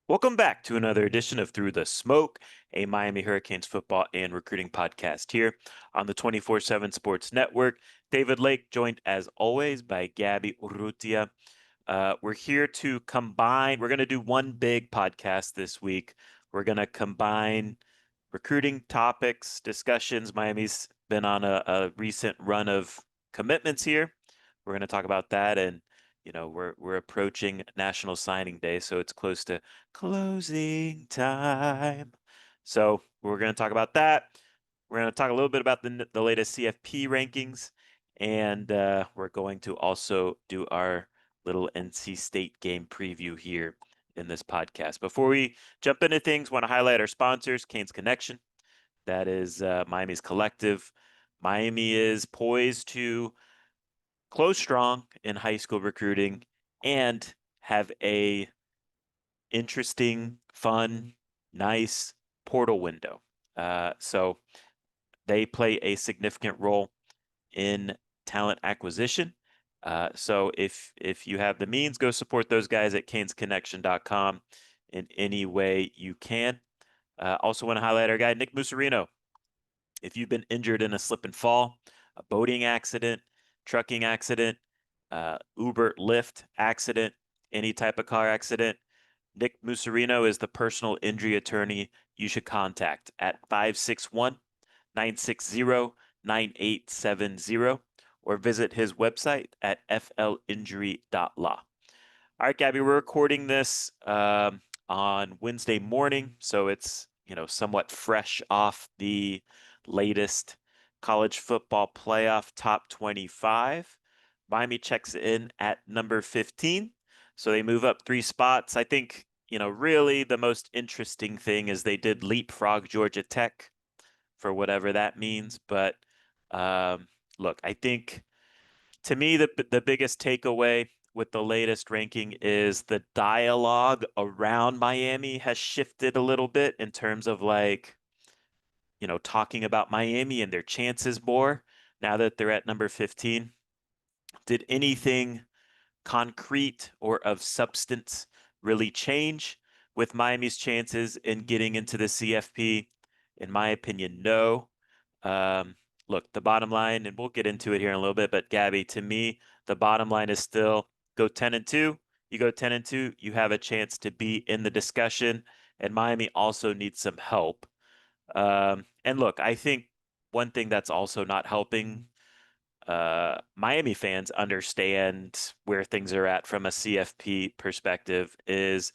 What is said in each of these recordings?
Welcome back to another edition of Through the Smoke, a Miami Hurricanes football and recruiting podcast here on the 24/7 Sports Network. David Lake, joined as always by Gabby Urrutia. We're here to combine, we're going to do one big podcast this week. We're going to combine recruiting topics, discussions. Miami's been on a recent run of commitments here. We're going to talk about that, and we're approaching National Signing Day, so it's close to closing time. So we're going to talk about that. We're going to talk a little bit about the latest CFP rankings, and we're going to also do our little NC State game preview here in this podcast. Before we jump into things, want to highlight our sponsors, Canes Connection. That is Miami's collective. Miami is poised to close strong in high school recruiting and have a interesting, fun, nice portal window. So they play a significant role in talent acquisition. So if you have the means, go support those guys at canesconnection.com in any way you can. Also want to highlight our guy, Nick Musarino. If you've been injured in a slip and fall, a boating accident, trucking accident, Uber Lyft accident, any type of car accident, Nick Musarino is the personal injury attorney you should contact at 561-960-9870 or visit his website at flinjury.law. All right, Gabby, we're recording this on Wednesday morning, so it's somewhat fresh off the latest college football playoff top 25. Miami checks in at number 15, so they move up 3 spots. I think really the most interesting thing is they did leapfrog Georgia Tech for whatever that means. But look, I think to me the biggest takeaway with the latest ranking is the dialogue around Miami has shifted a little bit in terms of talking about Miami and their chances more now that they're at number 15. Did anything concrete or of substance really change with Miami's chances in getting into the CFP? In my opinion, no. Look, the bottom line, and we'll get into it here in a little bit, but Gabby, to me, the bottom line is still go 10-2. You go 10-2, you have a chance to be in the discussion, and Miami also needs some help. And look, I think one thing that's also not helping Miami fans understand where things are at from a CFP perspective is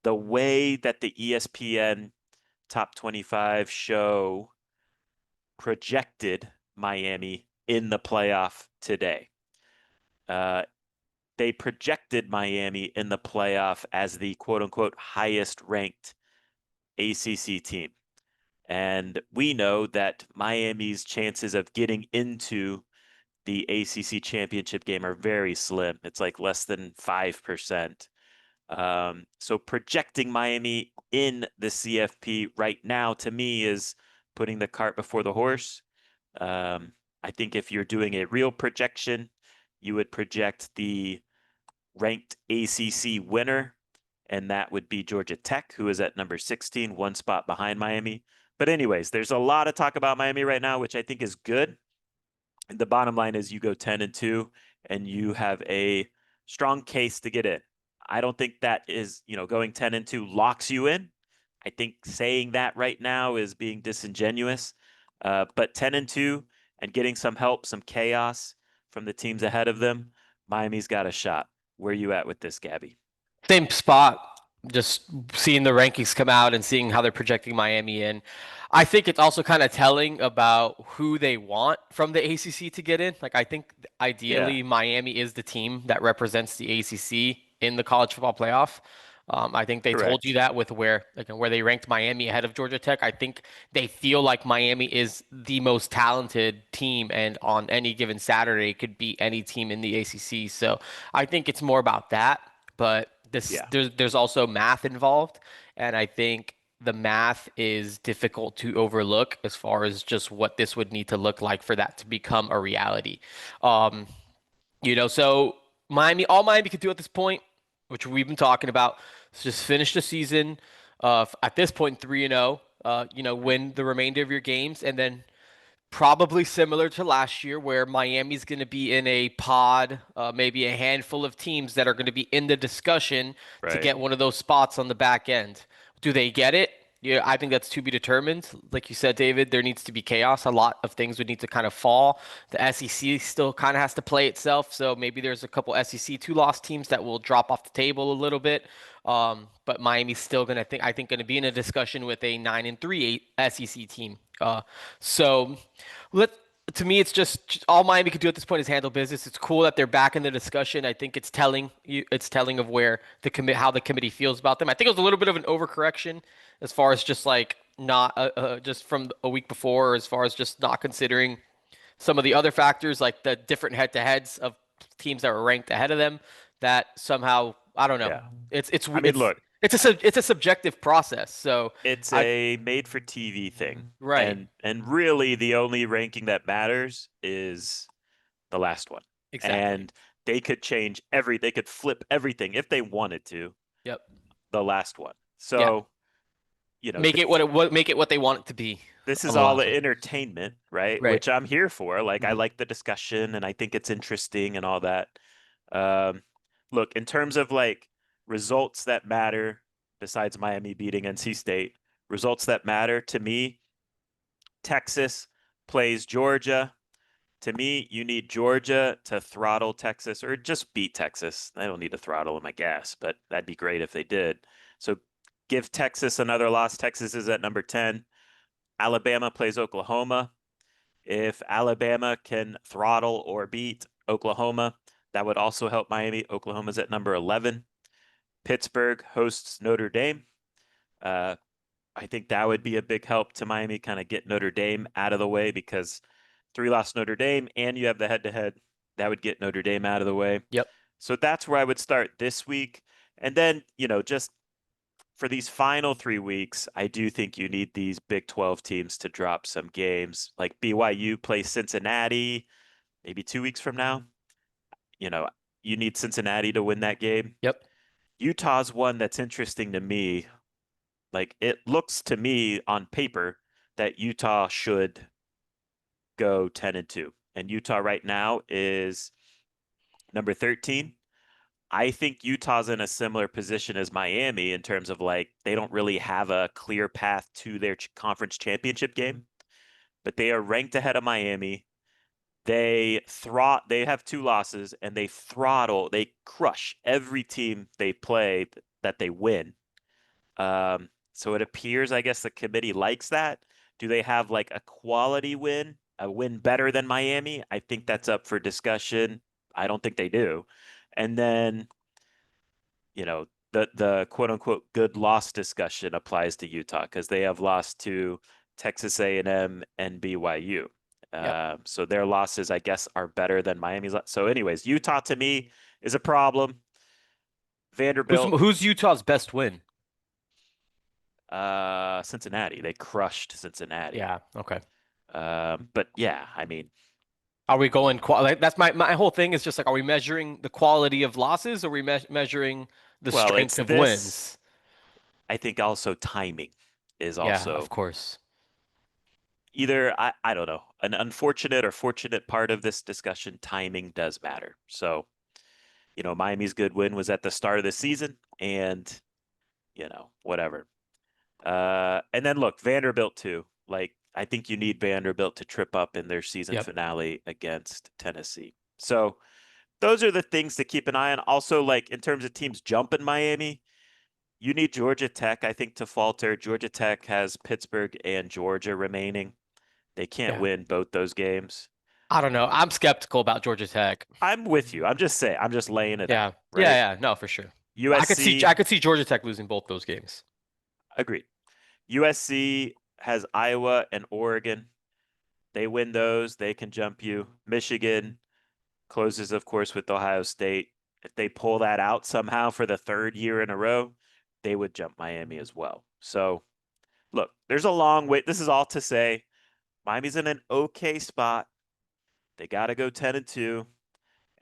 the way that the ESPN top 25 show projected Miami in the playoff today. They projected Miami in the playoff as the quote unquote highest ranked ACC team. And we know that Miami's chances of getting into the ACC championship game are very slim. It's like less than 5%. So projecting Miami in the CFP right now, to me, is putting the cart before the horse. I think if you're doing a real projection, you would project the ranked ACC winner, and that would be Georgia Tech, who is at number 16, 1 spot behind Miami. But anyways, there's a lot of talk about Miami right now, which I think is good. And the bottom line is you go 10-2 and you have a strong case to get in. I don't think that is, going 10-2 locks you in. I think saying that right now is being disingenuous. But 10-2 and getting some help, some chaos from the teams ahead of them, Miami's got a shot. Where are you at with this, Gabby? Same spot. Just seeing the rankings come out and seeing how they're projecting Miami in. I think it's also kind of telling about who they want from the ACC to get in. Like, I think Yeah, ideally Miami is the team that represents the ACC in the college football playoff. I think they told you correct. that with where they ranked Miami ahead of Georgia Tech. I think they feel like Miami is the most talented team, and on any given Saturday could beat any team in the ACC. So I think it's more about that. But Yeah. there's also math involved, and I think the math is difficult to overlook as far as just what this would need to look like for that to become a reality. Um, so all Miami could do at this point which we've been talking about. Just finish the season at this point 3-0. Mhm. Win the remainder of your games, and then probably similar to last year, where Miami's going to be in a pod, maybe a handful of teams that are going to be in the discussion to Right. get one of those spots on the back end. Do they get it? Yeah, I think that's to be determined. Like you said, David, there needs to be chaos. A lot of things would need to kind of fall. The SEC still kind of has to play itself, so maybe there's a couple SEC two-loss teams that will drop off the table a little bit. But Miami's still I think gonna be in a discussion with a 9-3 SEC team. So let to me, it's just all Miami could do at this point is handle business. It's cool that they're back in the discussion. I think it's telling of where how the committee feels about them. I think it was a little bit of an overcorrection as far as just like not just from a week before, or as far as just not considering some of the other factors like the different head-to-heads of teams that were ranked ahead of them. That somehow I don't know. Yeah. It's it's I mean, it's look, it's a subjective process. So it's I a made for TV thing. right And really the only ranking that matters is the last one. exactly. And they could flip everything if they wanted to, Yep. the last one. Yeah. So, you know, Make it make it what they want it to be this on is the all last the one. entertainment, right? Right. Which I'm here for. Like, I Hmm. like the discussion and I think it's interesting and all that. Um, Look, in terms of like results that matter, besides Miami beating NC State, results that matter to me, Texas plays Georgia. To me, you need Georgia to throttle Texas or just beat Texas. I don't need to throttle them, I guess, but that'd be great if they did. So give Texas another loss. Texas is at number 10. Alabama plays Oklahoma. If Alabama can throttle or beat Oklahoma, that would also help Miami. Oklahoma's at number 11. Pittsburgh hosts Notre Dame. Uh, I think that would be a big help to Miami, kind of get Notre Dame out of the way because three lost Notre Dame and you have the head to head. That would get Notre Dame out of the way. Yep. So that's where I would start this week. And then, just for these final 3 weeks, I do think you need these Big 12 teams to drop some games. Like BYU plays Cincinnati maybe 2 weeks from now. You know, you need Cincinnati to win that game. Yep. Utah's one that's interesting to me. Like it looks to me on paper that Utah should go 10-2. And Utah right now is number 13. I think Utah's in a similar position as Miami in terms of like they don't really have a clear path to their conference championship game, but they are ranked ahead of Miami. They have two losses and they crush every team they play that they win. So it appears, I guess, the committee likes that. Do they have like a quality win, a win better than Miami? I think that's up for discussion. I don't think they do. And then, the quote unquote good loss discussion applies to Utah because they have lost to Texas A&M and BYU. Yep. So their losses, I guess, are better than Miami's. So, anyways, Utah to me is a problem. Vanderbilt, Who's Utah's best win? Cincinnati, they crushed Cincinnati. Yeah. Okay. But yeah, I mean, Are we going like that's my whole thing is just like are we measuring the quality of losses or are we measuring the well, it's strength of this. wins? I think also timing is Yeah, of also course. either I don't know, an unfortunate or fortunate part of this discussion. Timing does matter. So, Miami's good win was at the start of the season and, whatever. And then look, Vanderbilt too. Like I think you need Vanderbilt to trip up in their season Yep. finale against Tennessee. So those are the things to keep an eye on. Also, like in terms of teams jumping Miami, you need Georgia Tech, I think, to falter. Georgia Tech has Pittsburgh and Georgia remaining. They can't Yeah. win both those games. I don't know. I'm skeptical about Georgia Tech. I'm with you. I'm just saying, I'm just laying it Yeah. out, right? Yeah, yeah, no, for sure. I USC, could see Georgia Tech losing both those games. agreed. USC has Iowa and Oregon. They win those, they can jump you. Michigan closes, of course, with Ohio State. If they pull that out somehow for the third year in a row, they would jump Miami as well. So, look, there's a long way. This is all to say Miami's in an okay spot. They got to go 10-2.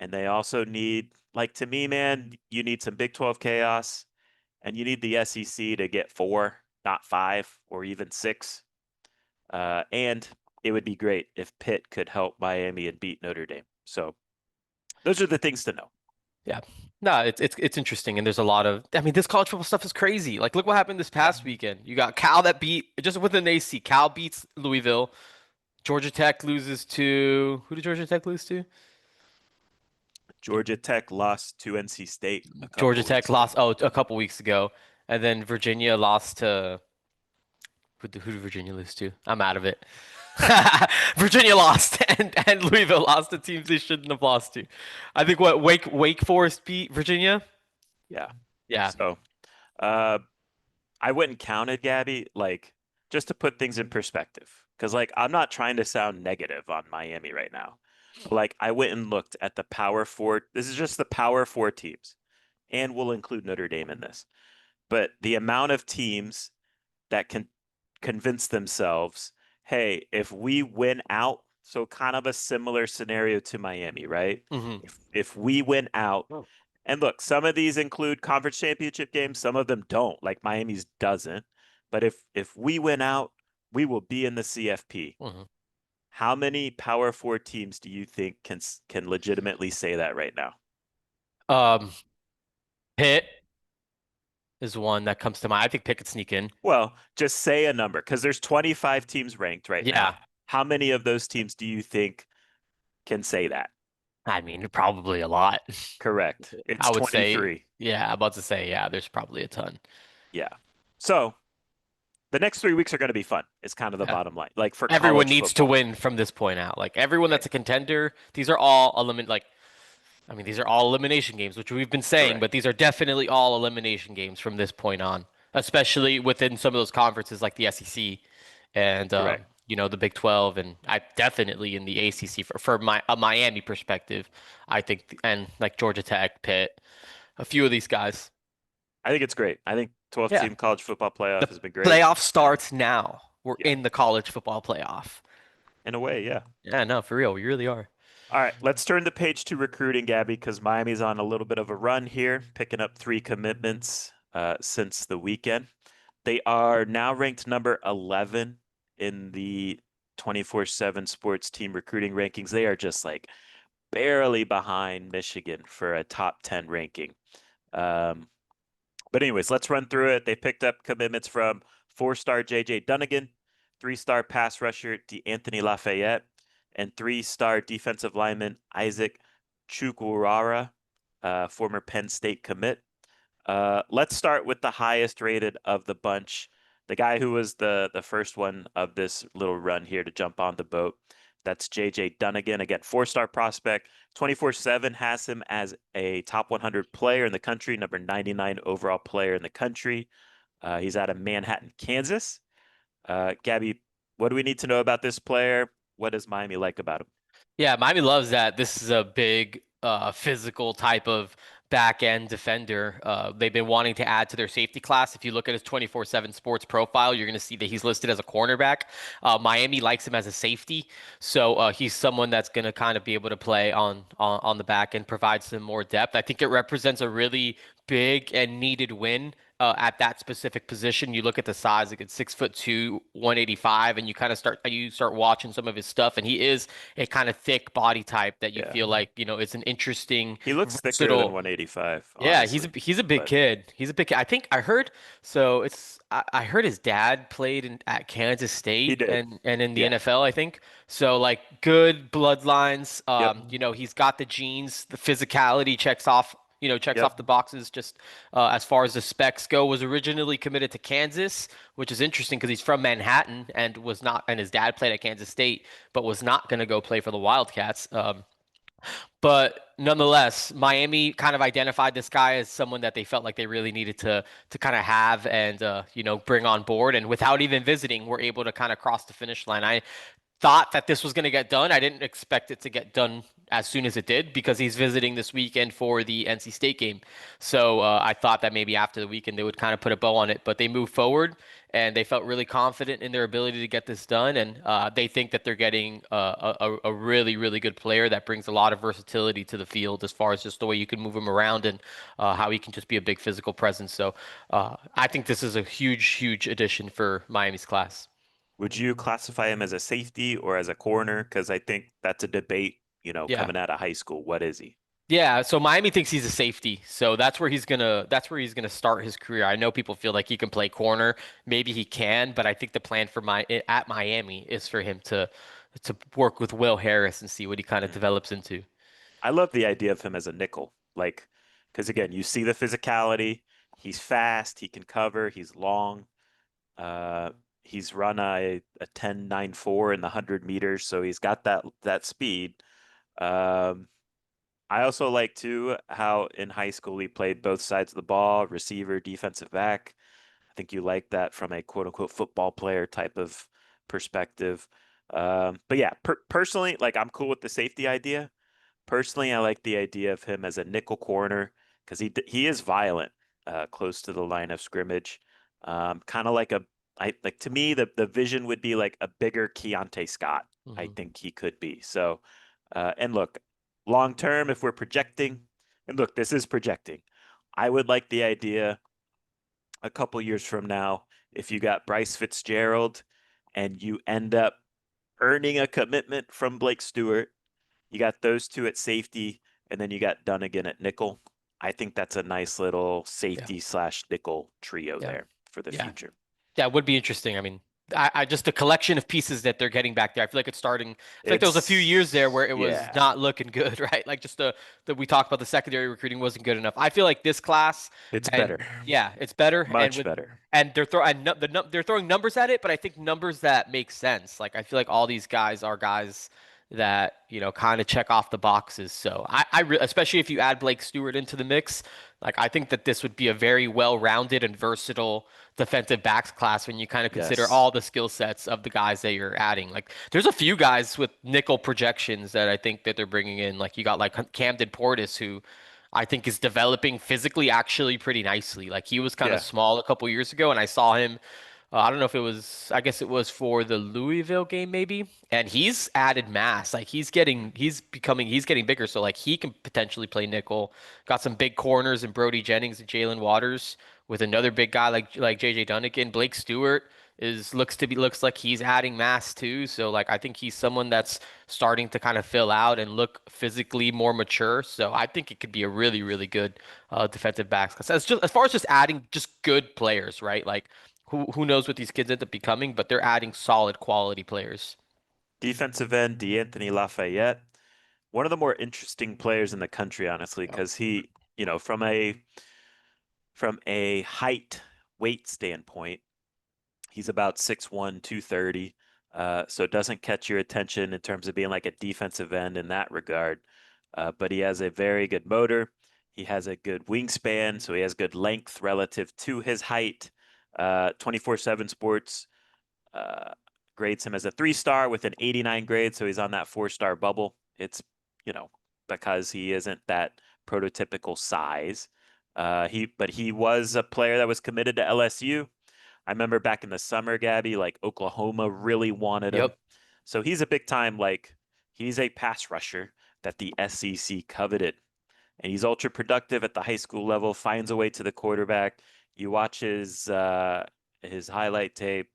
And they also need, like to me, man, you need some Big 12 chaos and you need the SEC to get four, not five or even six. And it would be great if Pitt could help Miami and beat Notre Dame. So those are the things to know. Yeah. No, it's interesting, and there's a lot of. I mean, this college football stuff is crazy. Like, look what happened this Yeah. past weekend. You got Cal that beat just within the AC. Cal beats Louisville. Georgia Tech loses to who did Georgia Tech lose to? Georgia Tech lost to NC State a couple Georgia of Tech weeks ago. lost a couple weeks ago, and then Virginia lost to who did Virginia lose to? I'm out of it. Virginia lost and Louisville lost to teams they shouldn't have lost to. I think what Wake Forest beat Virginia. Yeah. Yeah. So uh, I wouldn't count it, Gabby, like just to put things in perspective. Because like I'm not trying to sound negative on Miami right now. But like I went and looked at the Power Four. This is just the Power Four teams, and we'll include Notre Dame in this. But the amount of teams that can convince themselves, hey, if we win out, so kind of a similar scenario to Miami, right? Hmm. If we win out, and look, some of these include conference championship games, some of them don't, like Miami's doesn't. But if we win out, we will be in the CFP. Hmm. How many Power Four teams do you think can legitimately say that right now? Um, Pitt is one that comes to mind. I think Pitt could sneak in. Well, just say a number because there's 25 teams ranked right Yeah. now. How many of those teams do you think can say that? I mean, probably a lot. Correct. I It's would say, 23. yeah, I'm about to say, yeah, there's probably a ton. Yeah. So the next 3 weeks are going to be fun. Is kind of the Yeah. bottom line. Like for Everyone college needs to football. win from this point out. Like everyone Right. that's a contender, these are all I mean, these are all elimination games, which we've been saying, but Correct. these are definitely all elimination games from this point on, especially within some of those conferences like the SEC and Correct. the Big 12, and I definitely in the ACC for my a Miami perspective, I think, and like Georgia Tech, Pitt, a few of these guys. I think it's great. I think 12 Yeah, team college football playoff the has been great. playoff And starts now. We're yeah, in the college football playoff. in a way, yeah. Yeah, no, for real, we really are. All right, let's turn the page to recruiting, Gabby, because Miami's on a little bit of a run here, picking up three commitments since the weekend. They are now ranked number 11 in the 24/7 sports team recruiting rankings. They are just like barely behind Michigan for a top 10 ranking. Um, but anyways, let's run through it. They picked up commitments from four-star JJ Dunnigan, three-star pass rusher DeAnthony Lafayette, and three-star defensive lineman Isaac Chukwurara, former Penn State commit. Let's start with the highest rated of the bunch, the guy who was the first one of this little run here to jump on the boat. That's JJ Dunnigan, again, four-star prospect. 24/7 has him as a top 100 player in the country, number 99 overall player in the country. He's out of Manhattan, Kansas. Gabby, what do we need to know about this player? What does Miami like about him? Yeah, Miami loves that. This is a big, physical type of back end defender. They've been wanting to add to their safety class. If you look at his 24/7 sports profile, you're going to see that he's listed as a cornerback. Miami likes him as a safety, so he's someone that's going to kind of be able to play on the back and provide some more depth. I think it represents a really big and needed win at that specific position. You look at the size, like it's 6'2", 185, and you start watching some of his stuff, and he is a kind of thick body type that you Yeah, feel like, it's an interesting, he looks thicker than versatile. 185, Yeah, he's a honestly. he's a big But kid. He's a big kid. I think I heard so it's I heard his dad played at Kansas he State did. and in the Yeah. NFL, I think. So like good bloodlines. Yep. He's got the genes, the physicality checks off Yep. the boxes just as far as the specs go. Was originally committed to Kansas, which is interesting because he's from Manhattan and was not and his dad played at Kansas State, but was not going to go play for the Wildcats. But nonetheless, Miami kind of identified this guy as someone that they felt like they really needed to kind of have and bring on board. And without even visiting, we're able to kind of cross the finish line. I thought that this was going to get done. I didn't expect it to get done as soon as it did because he's visiting this weekend for the NC State game. So I thought that maybe after the weekend they would kind of put a bow on it, but they moved forward and they felt really confident in their ability to get this done. And they think that they're getting a really, really good player that brings a lot of versatility to the field as far as just the way you can move him around and how he can just be a big physical presence. So I think this is a huge, huge addition for Miami's class. Would you classify him as a safety or as a corner? Because I think that's a debate, Yeah. coming out of high school. What is he? Yeah, so Miami thinks he's a safety. So that's where he's gonna start his career. I know people feel like he can play corner. Maybe he can, but I think the plan for my at Miami is for him to work with Will Harris and see what he kind of Mm. develops into. I love the idea of him as a nickel. Like, because again, you see the physicality. He's fast. He can cover. He's long. Uh, he's run a 10.94 in the 100 meters, so he's got that speed. Um, I also like too how in high school he played both sides of the ball, receiver, defensive back. I think you like that from a quote unquote football player type of perspective. But yeah, personally, like I'm cool with the safety idea. Personally, I like the idea of him as a nickel corner because he is violent, close to the line of scrimmage. Kind of like I like to me the vision would be like a bigger Keontae Scott. I Hmm. think he could be. So, and look, long term, if we're projecting, and look, this is projecting. I would like the idea a couple years from now if you got Bryce Fitzgerald and you end up earning a commitment from Blake Stewart. You got those two at safety, and then you got Dunnigan at nickel. I think that's a nice little Yeah, safety slash nickel trio yeah, there for the yeah. future. That would be interesting. I mean, I just the collection of pieces that they're getting back there. I feel like it's starting. I feel like there was a few years there where it was Yeah, not looking good, right? Like just the we talked about the secondary recruiting wasn't good enough. I feel like this class it's and better, yeah, it's better and much with better. and they're throwing they're throwing numbers at it, but I think numbers that make sense. Like I feel like all these guys are guys that kind of check off the boxes. So especially if you add Blake Stewart into the mix, like I think that this would be a very well-rounded and versatile defensive backs class when you kind of consider Yes. all the skill sets of the guys that you're adding. Like there's a few guys with nickel projections that I think that they're bringing in. Like you got like Camden Portis who I think is developing physically actually pretty nicely. Like he was kind of Yeah. small a couple years ago and I saw him I don't know if it was, I guess it was for the Louisville game maybe. And he's added mass. Like he's getting bigger. So like he can potentially play nickel. Got some big corners in Brody Jennings and Jalen Waters with another big guy like JJ Dunnigan. Blake Stewart looks like he's adding mass too. So like I think he's someone that's starting to kind of fill out and look physically more mature. So I think it could be a really, really good defensive backs class. As far as just adding just good players, right? Like who knows what these kids end up becoming, but they're adding solid quality players. Defensive end, DeAnthony Lafayette, one of the more interesting players in the country, honestly, Yep. because he, from a height weight standpoint, he's about 6'1", 230. So it doesn't catch your attention in terms of being like a defensive end in that regard. But he has a very good motor. He has a good wingspan, so he has good length relative to his height. 24/7 Sports uh, grades him as a 3-star with an 89 grade, so he's on that 4-star bubble. It's, you know, because he isn't that prototypical size. But he was a player that was committed to LSU. I remember back in the summer, Gabby, like Oklahoma really wanted him. Yep. So he's a big time, like he's a pass rusher that the SEC coveted. And he's ultra productive at the high school level, finds a way to the quarterback. You watch his highlight tape,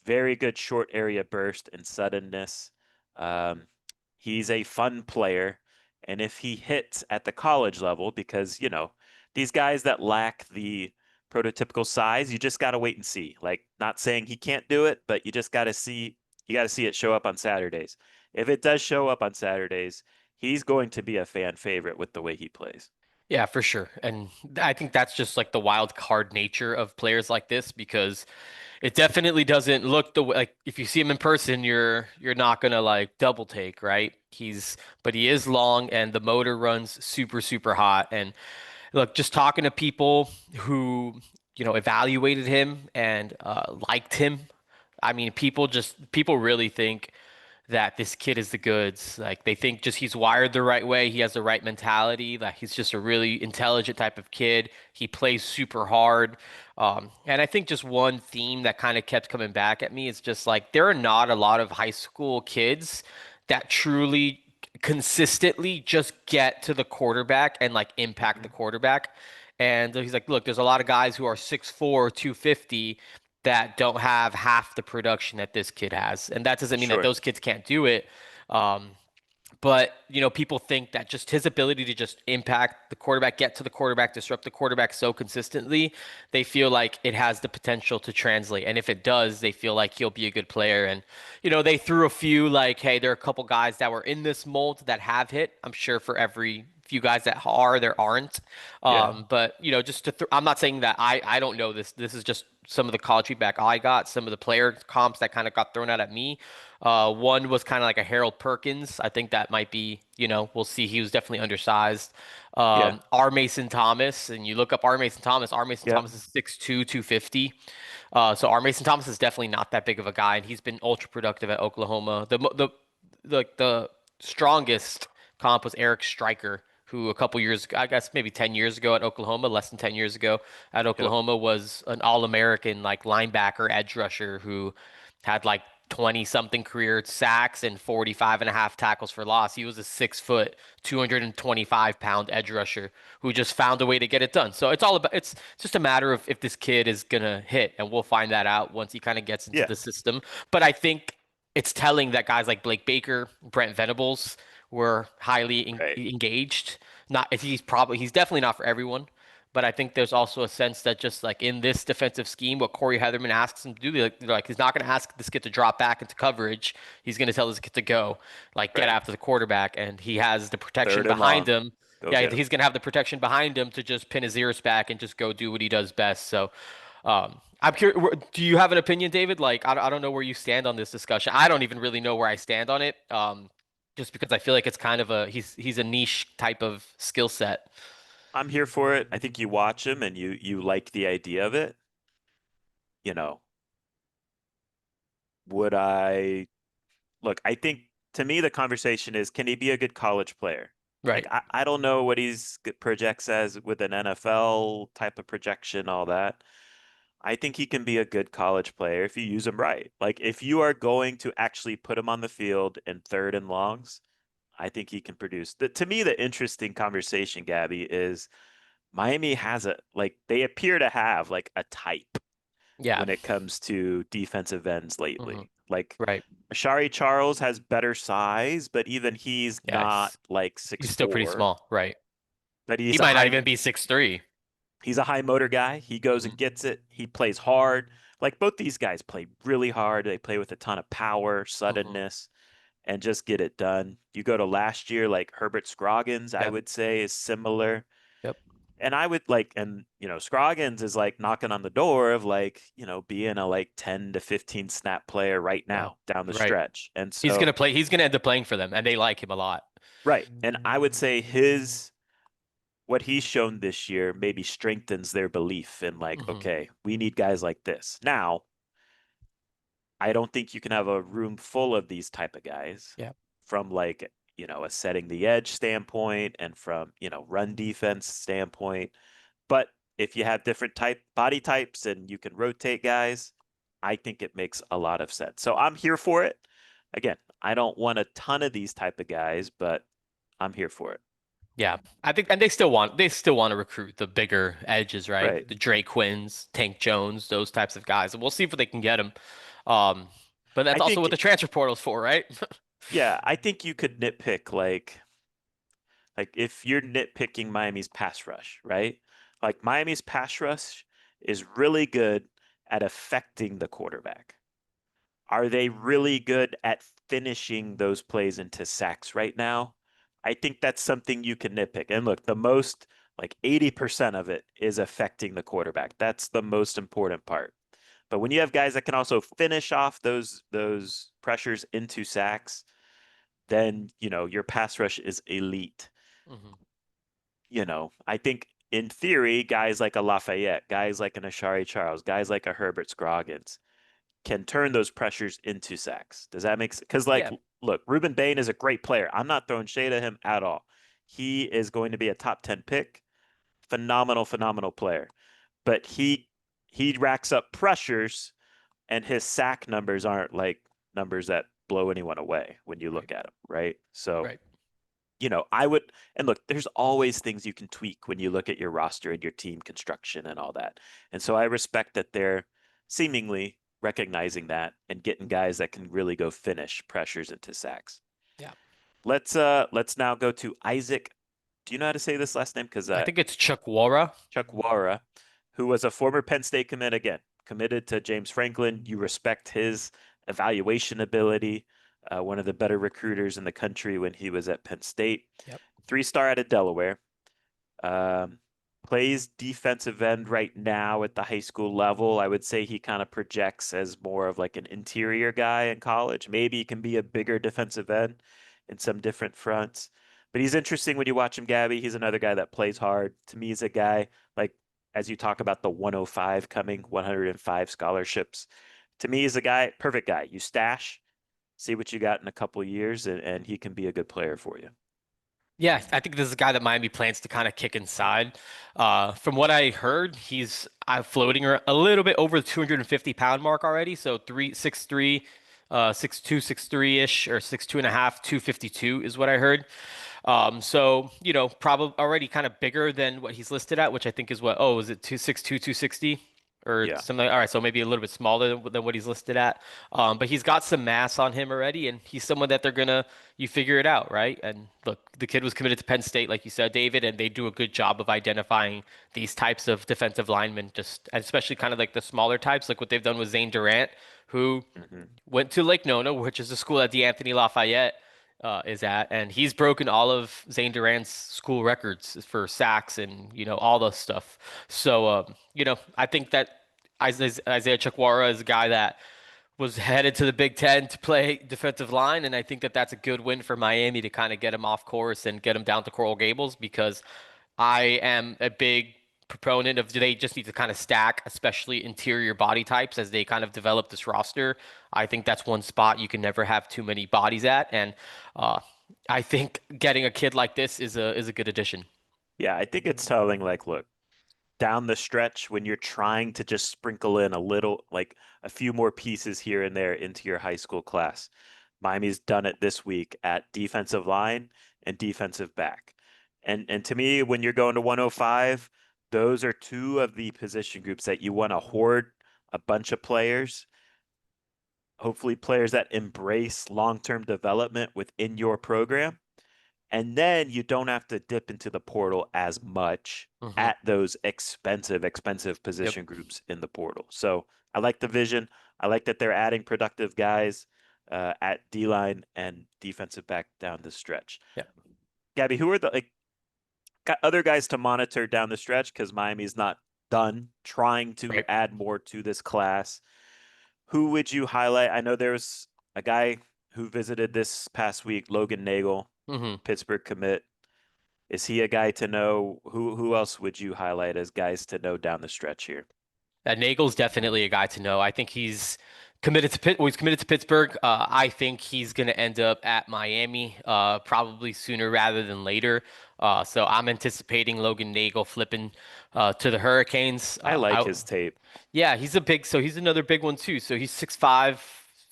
very good short area burst and suddenness. Um, he's a fun player. And if he hits at the college level, because, these guys that lack the prototypical size, you just got to wait and see. Like, not saying he can't do it, but you got to see it show up on Saturdays. If it does show up on Saturdays, he's going to be a fan favorite with the way he plays. Yeah, for sure. And I think that's just like the wild card nature of players like this because it definitely doesn't look the way like if you see him in person, you're not gonna like double take, right? But he is long and the motor runs super, super hot. And look, just talking to people who, evaluated him and liked him. I mean, people really think that this kid is the goods. Like they think just he's wired the right way. He has the right mentality. Like he's just a really intelligent type of kid. He plays super hard. And I think just one theme that kind of kept coming back at me is just like there are not a lot of high school kids that truly consistently just get to the quarterback and like impact the Mhm. quarterback. And he's like, look, there's a lot of guys who are 6'4", 250 that don't have half the production that this kid has. And that doesn't mean that Sure. those kids can't do it. Um, but, people think that just his ability to just impact the quarterback, get to the quarterback, disrupt the quarterback so consistently, they feel like it has the potential to translate. And if it does, they feel like he'll be a good player. And, they threw a few like, hey, there are a couple guys that were in this mold that have hit. I'm sure for every few guys that are, there aren't. Yeah. But, just to, I'm not saying that I don't know this. This is just some of the college feedback I got, some of the player comps that kind of got thrown out at me. One was kind of like a Harold Perkins. I think that might be, we'll see. He was definitely undersized. Yeah. R. Mason Thomas, and you look up R. Mason Thomas. R. Mason Yep. Thomas is 6'2", 250. So R. Mason Thomas is definitely not that big of a guy, and he's been ultra productive at Oklahoma. The strongest comp was Eric Stryker, who a couple years, I guess maybe 10 years ago at Oklahoma, less than 10 years ago at Yep. Oklahoma, was an All-American like linebacker, edge rusher who had like 20 something career sacks and 45 and a half tackles for loss. He was a 6 foot, 225 pound edge rusher who just found a way to get it done. So it's just a matter of if this kid is gonna hit, and we'll find that out once he kind of gets into Yeah. the system. But I think it's telling that guys like Blake Baker, Brent Venables were highly Right. engaged. Not he's definitely not for everyone. But I think there's also a sense that just like in this defensive scheme, what Corey Heatherman asks him to do, like he's not going to ask this kid to drop back into coverage. He's going to tell this kid to go, like get Right. after the quarterback, and he has the protection Third and behind long. him. Go Yeah, get him. he's going to have the protection behind him to just pin his ears back and just go do what he does best. So, I'm curious. Do you have an opinion, David? Like, I don't know where you stand on this discussion. I don't even really know where I stand on it. Just because I feel like it's kind of he's a niche type of skill set. I'm here for it. I think you watch him and you like the idea of it. You know, would I look, I think to me the conversation is can he be a good college player? Like Right. I don't know what projects as with an NFL type of projection, all that. I think he can be a good college player if you use him right. Like if you are going to actually put him on the field in third and longs, I think he can produce. To me, the interesting conversation, Gabby, is Miami has a like they appear to have like a type Yeah. when it comes to defensive ends Hmm. lately. Like Right. Ashari Charles has better size, but even he's Yeah. not like He's six still pretty four. small. Right. But He might not even be 6'3". he's a high motor guy. He goes and Hmm. gets it. He plays hard. Like both these guys play really hard. They play with a ton of power, Hmm. suddenness, and just get it done. You go to last year, like Herbert Scroggins, I Yep. would say is similar. Yep. And I would like, and Scroggins is like knocking on the door of like, being a like 10 to 15 snap player right Yeah. now down the Right. stretch. And He's so, gonna play. He's gonna end up playing for them, and they like him a lot. right. And I would say what he's shown this year maybe strengthens their belief in like, Hmm. okay, we need guys like this. Now, I don't think you can have a room full of these type of guys Yeah. from like, a setting the edge standpoint and from, run defense standpoint. But if you have different body types and you can rotate guys, I think it makes a lot of sense. So I'm here for it. Again, I don't want a ton of these type of guys, but I'm here for it. Yeah, I think, and they still want to recruit the bigger edges, right? Right. The Dre Quinns, Tank Jones, those types of guys, and we'll see if they can get them. Um, but that's I also what think, the transfer portal's for, right? yeah, I think you could nitpick like if you're nitpicking Miami's pass rush, right? Like Miami's pass rush is really good at affecting the quarterback. Are they really good at finishing those plays into sacks right now? I think that's something you can nitpick. And look, the most like 80% of it is affecting the quarterback. That's the most important part. But when you have guys that can also finish off those pressures into sacks, then, your pass rush is elite. Hmm. I think in theory, guys like a Lafayette, guys like an Ashari Charles, guys like a Herbert Scroggins can turn those pressures into sacks. Does that make sense? Because like Yeah. look, Ruben Bain is a great player. I'm not throwing shade at him at all. He is going to be a top 10 pick. Phenomenal, phenomenal player. But he racks up pressures and his sack numbers aren't like numbers that blow anyone away when you Right. look at him, right? So, Right. I would, and look, there's always things you can tweak when you look at your roster and your team construction and all that. And so I respect that they're seemingly recognizing that and getting guys that can really go finish pressures into sacks. Yeah. Let's now go to Isaac. Do you know how to say this last name? Because I think it's Chukwara. Chukwara, who was a former Penn State commit again, committed to James Franklin. You respect his evaluation ability, one of the better recruiters in the country when he was at Penn State. Yep. 3-star out of Delaware. Um, Plays defensive end right now at the high school level. I would say he kind of projects as more of like an interior guy in college. Maybe he can be a bigger defensive end in some different fronts. But he's interesting when you watch him, Gabby. He's another guy that plays hard. To me, he's a guy like as you talk about the 105 coming, 105 scholarships. To me, he's a guy, perfect guy. You stash, see what you got in a couple of years, and he can be a good player for you. Yeah, I think this is a guy that Miami plans to kind of kick inside. From what I heard, he's floating a little bit over the 250 pound mark already. So 3'6'3", 6'2", 6'3" ish, or 6'2" and a half, 252 is what I heard. So probably already kind of bigger than what he's listed at, which I think is what, oh, is it 262, 260 or Yeah. something? All right, so maybe a little bit smaller than what he's listed at. But he's got some mass on him already, and he's someone that they're gonna you figure it out, right? And look, the kid was committed to Penn State, like you said, David, and they do a good job of identifying these types of defensive linemen, just especially kind of like the smaller types, like what they've done with Zane Durant, who Hmm. went to Lake Nona, which is the school that DeAnthony Lafayette is at, and he's broken all of Zane Durant's school records for sacks and all the stuff. So I think that Isaiah Chukwara is a guy that was headed to the Big Ten to play defensive line, and I think that that's a good win for Miami to kind of get him off course and get him down to Coral Gables because I am a big proponent of they just need to kind of stack, especially interior body types as they kind of develop this roster. I think that's one spot you can never have too many bodies at, and uh, I think getting a kid like this is a good addition. Yeah, I think it's telling, like, look, down the stretch when you're trying to just sprinkle in a little, like a few more pieces here and there into your high school class. Miami's done it this week at defensive line and defensive back. And to me, when you're going to 105, those are two of the position groups that you want to hoard a bunch of players, hopefully players that embrace long-term development within your program. And then you don't have to dip into the portal as much Hmm. at those expensive Yep. position groups in the portal. So I like the vision. I like that they're adding productive guys at D line and defensive back down the stretch. Yeah. Gabby, who are the got other guys to monitor down the stretch because Miami's not done trying to Right. add more to this class? Who would you highlight? I know there's a guy who visited this past week, Logan Nagel, Hmm. Pittsburgh commit. Is he a guy to know? Who else would you highlight as guys to know down the stretch here? Nagel's definitely a guy to know. I think he's committed to Well, he's committed to Pittsburgh. I think he's going to end up at Miami, probably sooner rather than later. So I'm anticipating Logan Nagel flipping to the Hurricanes. I like his tape. Yeah, so he's another big one too. So he's 6'5",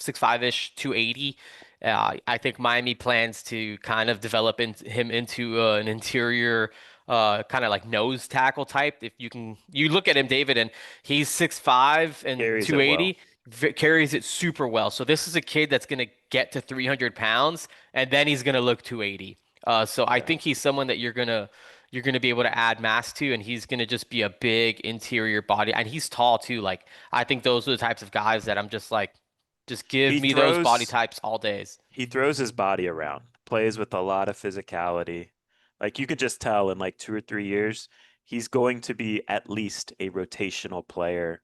6'5" ish, 280. I think Miami plans to kind of develop him into an interior kind of like nose tackle type. If you look at him, David, and he's 6'5" and Carries it well. 280, carries it super well. So this is a kid that's going to get to 300 pounds and then he's going to look 280. So I Yeah. think he's someone that you're gonna be able to add mass to, and he's gonna just be a big interior body, and he's tall too. Like I think those are the types of guys that I'm just like, just give He me those body throws types all days. he throws his body around, plays with a lot of physicality. Like you could just tell in like 2 or 3 years, he's going to be at least a rotational player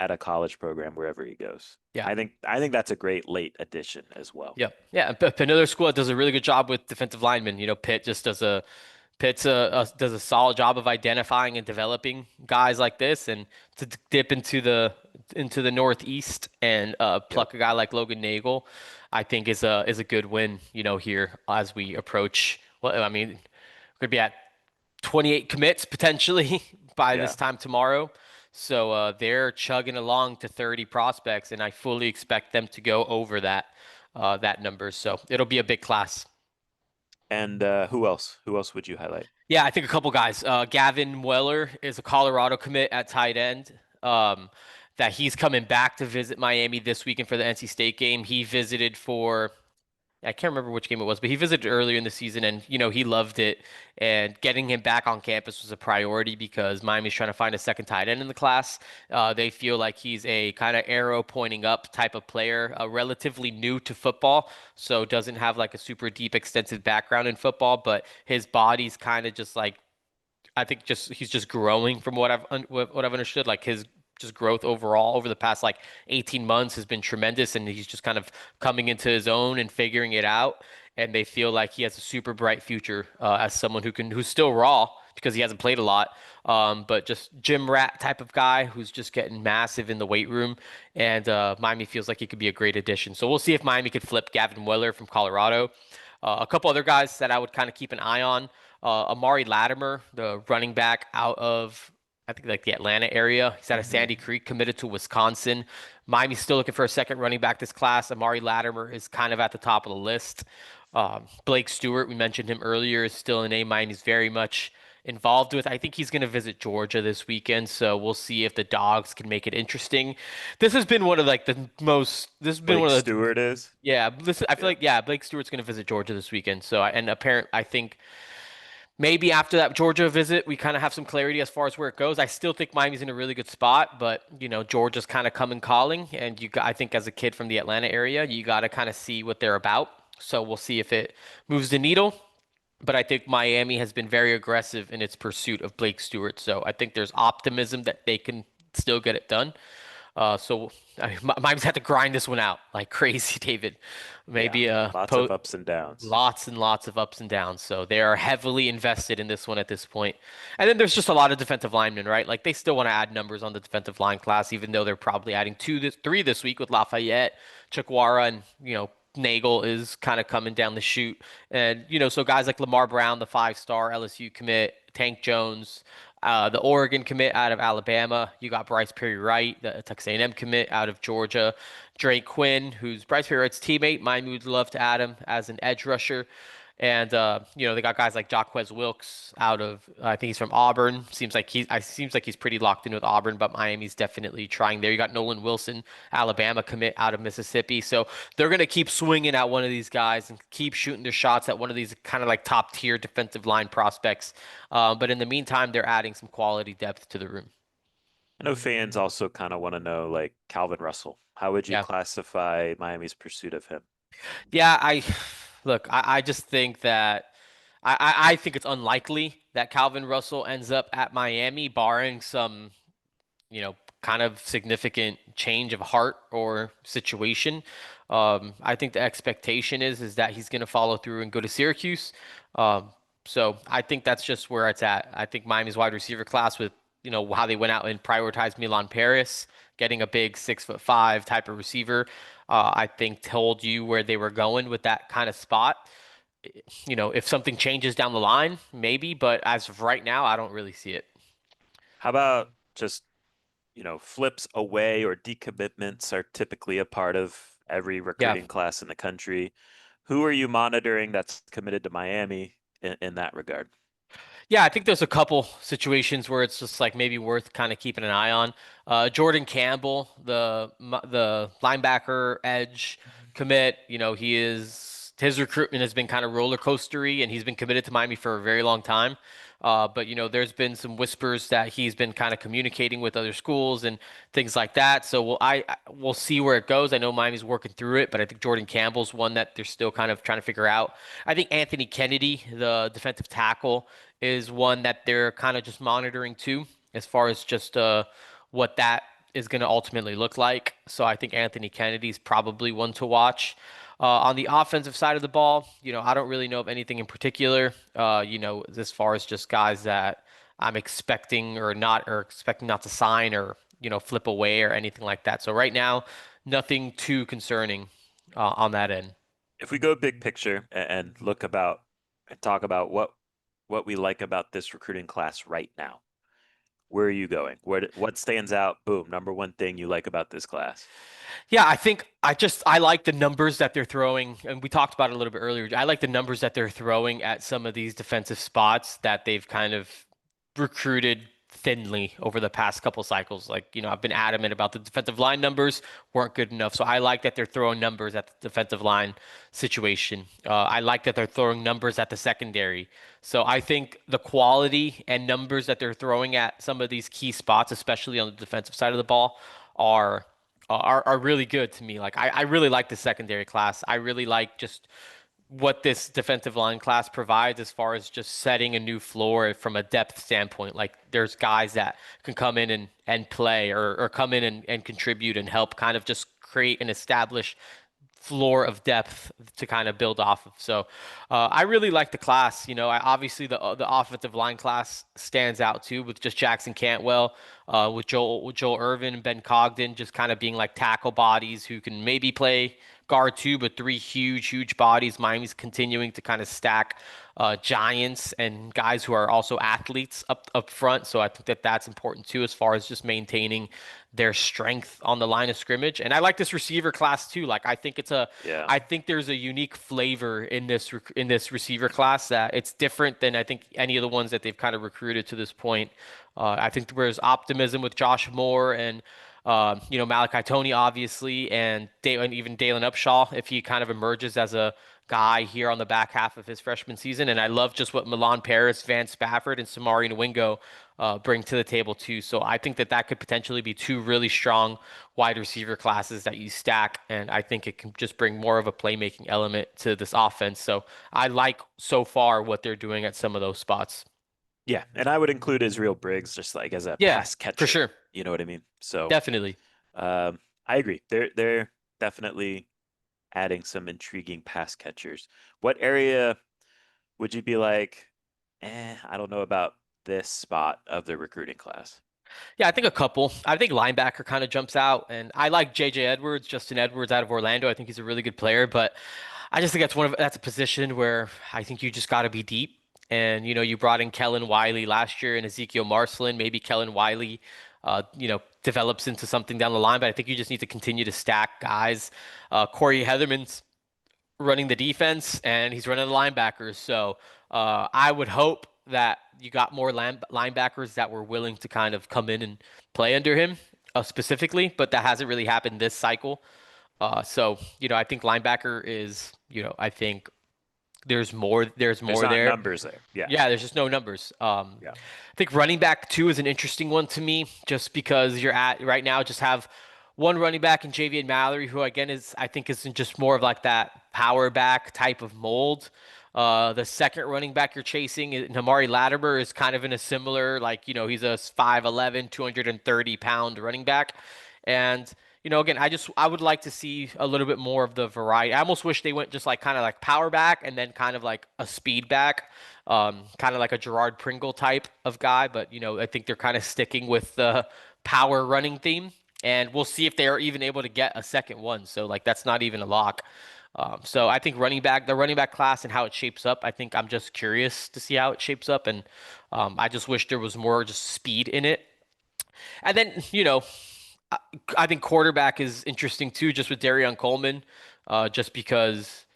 at a college program wherever he goes. Yeah. I think that's a great late addition as well. Yep. Yeah. But another school that does a really good job with defensive linemen. Pitt just does a solid job of identifying and developing guys like this, and to dip into the Northeast and Yep. pluck a guy like Logan Nagel. I think is a good win, here as we approach. Well, I mean, we're gonna be at 28 commits potentially by Yeah. this time tomorrow. So they're chugging along to 30 prospects, and I fully expect them to go over that number. So it'll be a big class. And who else? Who else would you highlight? Yeah, I think a couple guys. Gavin Weller is a Colorado commit at tight end. Um, that he's coming back to visit Miami this weekend for the NC State game. He visited for I can't remember which game it was, but he visited earlier in the season and, he loved it. And getting him back on campus was a priority because Miami's trying to find a second tight end in the class. They feel like he's a kind of arrow pointing up type of player, relatively new to football, so doesn't have like a super deep, extensive background in football, but his body's kind of just like I think just he's just growing from what I've understood. Like his just growth overall over the past like 18 months has been tremendous, and he's just kind of coming into his own and figuring it out. And they feel like he has a super bright future as someone who's still raw because he hasn't played a lot, but just gym rat type of guy who's just getting massive in the weight room. And Miami feels like he could be a great addition. So we'll see if Miami could flip Gavin Weller from Colorado. A couple other guys that I would kind of keep an eye on. Amari Latimer, the running back out of I think like the Atlanta area. He's out of Hmm. Sandy Creek, committed to Wisconsin. Miami's still looking for a second running back this class. Amari Latimer is kind of at the top of the list. Blake Stewart, we mentioned him earlier, is still a name Miami's very much involved with. I think he's going to visit Georgia this weekend, so we'll see if the Dogs can make it interesting. This has been one of like the most. This has been Blake one of the Stewart is. yeah. Listen, I feel Yeah. like Blake Stewart's going to visit Georgia this weekend. So and apparent, I think maybe after that Georgia visit, we kind of have some clarity as far as where it goes. I still think Miami's in a really good spot, but Georgia's kind of coming calling, and I think as a kid from the Atlanta area, you got to kind of see what they're about. So we'll see if it moves the needle. But I think Miami has been very aggressive in its pursuit of Blake Stewart. So I think there's optimism that they can still get it done. So I mean, Miami's had to grind this one out like crazy, David. Yeah. Maybe Lots of ups and downs. lots and lots of ups and downs. So they are heavily invested in this one at this point. And then there's just a lot of defensive linemen, right? Like they still want to add numbers on the defensive line class, even though they're probably adding three this week with Lafayette, Chikwara, and Nagel is kind of coming down the chute. And so guys like Lamar Brown, the five-star LSU commit, Tank Jones. The Oregon commit out of Alabama. You got Bryce Perry Wright, the Texas A&M commit out of Georgia. Dre Quinn, who's Bryce Perry Wright's teammate. Miami would love to add him as an edge rusher. And they got guys like Jacquez Wilkes out of I think he's from Auburn. Seems like he's pretty locked in with Auburn, but Miami's definitely trying there. You got Nolan Wilson, Alabama commit out of Mississippi. So they're gonna keep swinging at one of these guys and keep shooting their shots at one of these kind of like top tier defensive line prospects. But in the meantime, they're adding some quality depth to the room. I know fans also kind of want to know, like Calvin Russell. How would you Yeah. classify Miami's pursuit of him? Yeah, I just think that I think it's unlikely that Calvin Russell ends up at Miami, barring some, kind of significant change of heart or situation. I think the expectation is that he's going to follow through and go to Syracuse. Um, so I think that's just where it's at. I think Miami's wide receiver class with how they went out and prioritized Milan Paris, getting a big 6'5" type of receiver. I think told you where they were going with that kind of spot. If something changes down the line, maybe, but as of right now, I don't really see it. How about just, flips away or decommitments are typically a part of every Yeah. recruiting class in the country. Who are you monitoring that's committed to Miami in that regard? Yeah, I think there's a couple situations where it's just like maybe worth kind of keeping an eye on. Jordan Campbell, the linebacker edge commit, his recruitment has been kind of roller coastery, and he's been committed to Miami for a very long time. But there's been some whispers that he's been kind of communicating with other schools and things like that. So we'll see where it goes. I know Miami's working through it, but I think Jordan Campbell's one that they're still kind of trying to figure out. I think Anthony Kennedy, the defensive tackle, is one that they're kind of just monitoring too, as far as just what that is going to ultimately look like. So I think Anthony Kennedy is probably one to watch. On the offensive side of the ball, I don't really know of anything in particular. As far as just guys that I'm expecting not to sign or flip away or anything like that. So right now, nothing too concerning on that end. If we go big picture and look about and talk about what we like about this recruiting class right now, where are you going? What stands out? Boom, number one thing you like about this class. Yeah, I think I like the numbers that they're throwing, and we talked about it a little bit earlier. I like the numbers that they're throwing at some of these defensive spots that they've kind of recruited thinly over the past couple cycles. Like, I've been adamant about the defensive line numbers weren't good enough. So I like that they're throwing numbers at the defensive line situation. I like that they're throwing numbers at the secondary. So I think the quality and numbers that they're throwing at some of these key spots, especially on the defensive side of the ball, are are really good to me. Like I really like the secondary class. I really like just what this defensive line class provides as far as just setting a new floor from a depth standpoint. Like there's guys that can come in and play or come in and contribute and help kind of just create and establish floor of depth to kind of build off of. So I really like the class. Obviously the offensive line class stands out too with just Jackson Cantwell, with Joel Irvin and Ben Cogden just kind of being like tackle bodies who can maybe play guard too, but three huge bodies. Miami's continuing to kind of stack giants and guys who are also athletes up front. So I think that that's important too, as far as just maintaining their strength on the line of scrimmage. And I like this receiver class too. Like Yeah. I think there's a unique flavor in this receiver class that it's different than I think any of the ones that they've kind of recruited to this point. I think there's optimism with Josh Moore and Malachi Tony, obviously, and even Dalen Upshaw, if he kind of emerges as a guy here on the back half of his freshman season. And I love just what Milan Paris, Van Spafford, and Samari Nwingo bring to the table, too. So I think that that could potentially be two really strong wide receiver classes that you stack. And I think it can just bring more of a playmaking element to this offense. So I like so far what they're doing at some of those spots. Yeah, and I would include Israel Briggs just like as a Yeah, pass for catcher. sure. You know what I mean? So Definitely. I agree. They're definitely adding some intriguing pass catchers. What area would you be like, I don't know about this spot of the recruiting class? Yeah, I think a couple. I think linebacker kind of jumps out, and I like J.J. Edwards, Justin Edwards out of Orlando. I think he's a really good player, but I just think that's a position where I think you just got to be deep. And you brought in Kellen Wiley last year and Ezekiel Marcelin. Maybe Kellen Wiley, develops into something down the line, but I think you just need to continue to stack guys. Corey Heatherman's running the defense and he's running the linebackers. So I would hope that you got more linebackers that were willing to kind of come in and play under him specifically, but that hasn't really happened this cycle. So I think linebacker is, I think there's There's more not there. numbers there. Yeah. Yeah, there's just no numbers. Yeah. I think running back two is an interesting one to me, just because you're at right now just have one running back in Javian Mallory, who again is I think is just more of like that power back type of mold. The second running back you're chasing, Namari Latimer, is kind of in a similar like he's a 5'11", 230-pound running back, and again, I would like to see a little bit more of the variety. I almost wish they went just like kind of like power back and then kind of like a speed back, kind of like a Gerard Pringle type of guy. But I think they're kind of sticking with the power running theme, and we'll see if they are even able to get a second one. So like that's not even a lock. So I think the running back class and how it shapes up. I think I'm just curious to see how it shapes up, and I just wish there was more just speed in it. And then I I think quarterback is interesting too, just with Darion Coleman, just because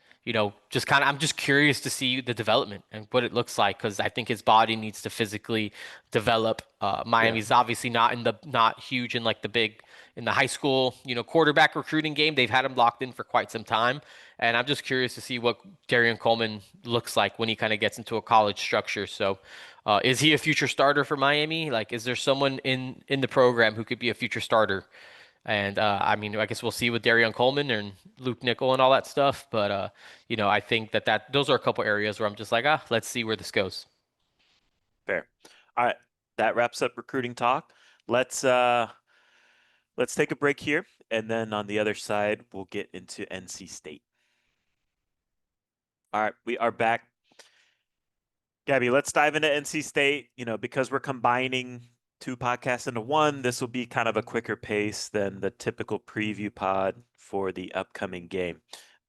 just kind of I'm just curious to see the development and what it looks like because I think his body needs to physically develop. Yeah. Miami's obviously not huge in like the big in the high school quarterback recruiting game. They've had him locked in for quite some time, and I'm just curious to see what Darion Coleman looks like when he kind of gets into a college structure. So. Is he a future starter for Miami? Like, is there someone in the program who could be a future starter? And I mean, I guess we'll see with Darion Coleman and Luke Nickel and all that stuff. But I think that those are a couple areas where I'm just like, let's see where this goes. Fair. All right. That wraps up recruiting talk. Let's uh let's take a break here, and then on the other side we'll get into NC State. All right, we are back. Gabby, let's dive into NC State. Because we're combining two podcasts into one, this will be kind of a quicker pace than the typical preview pod for the upcoming game.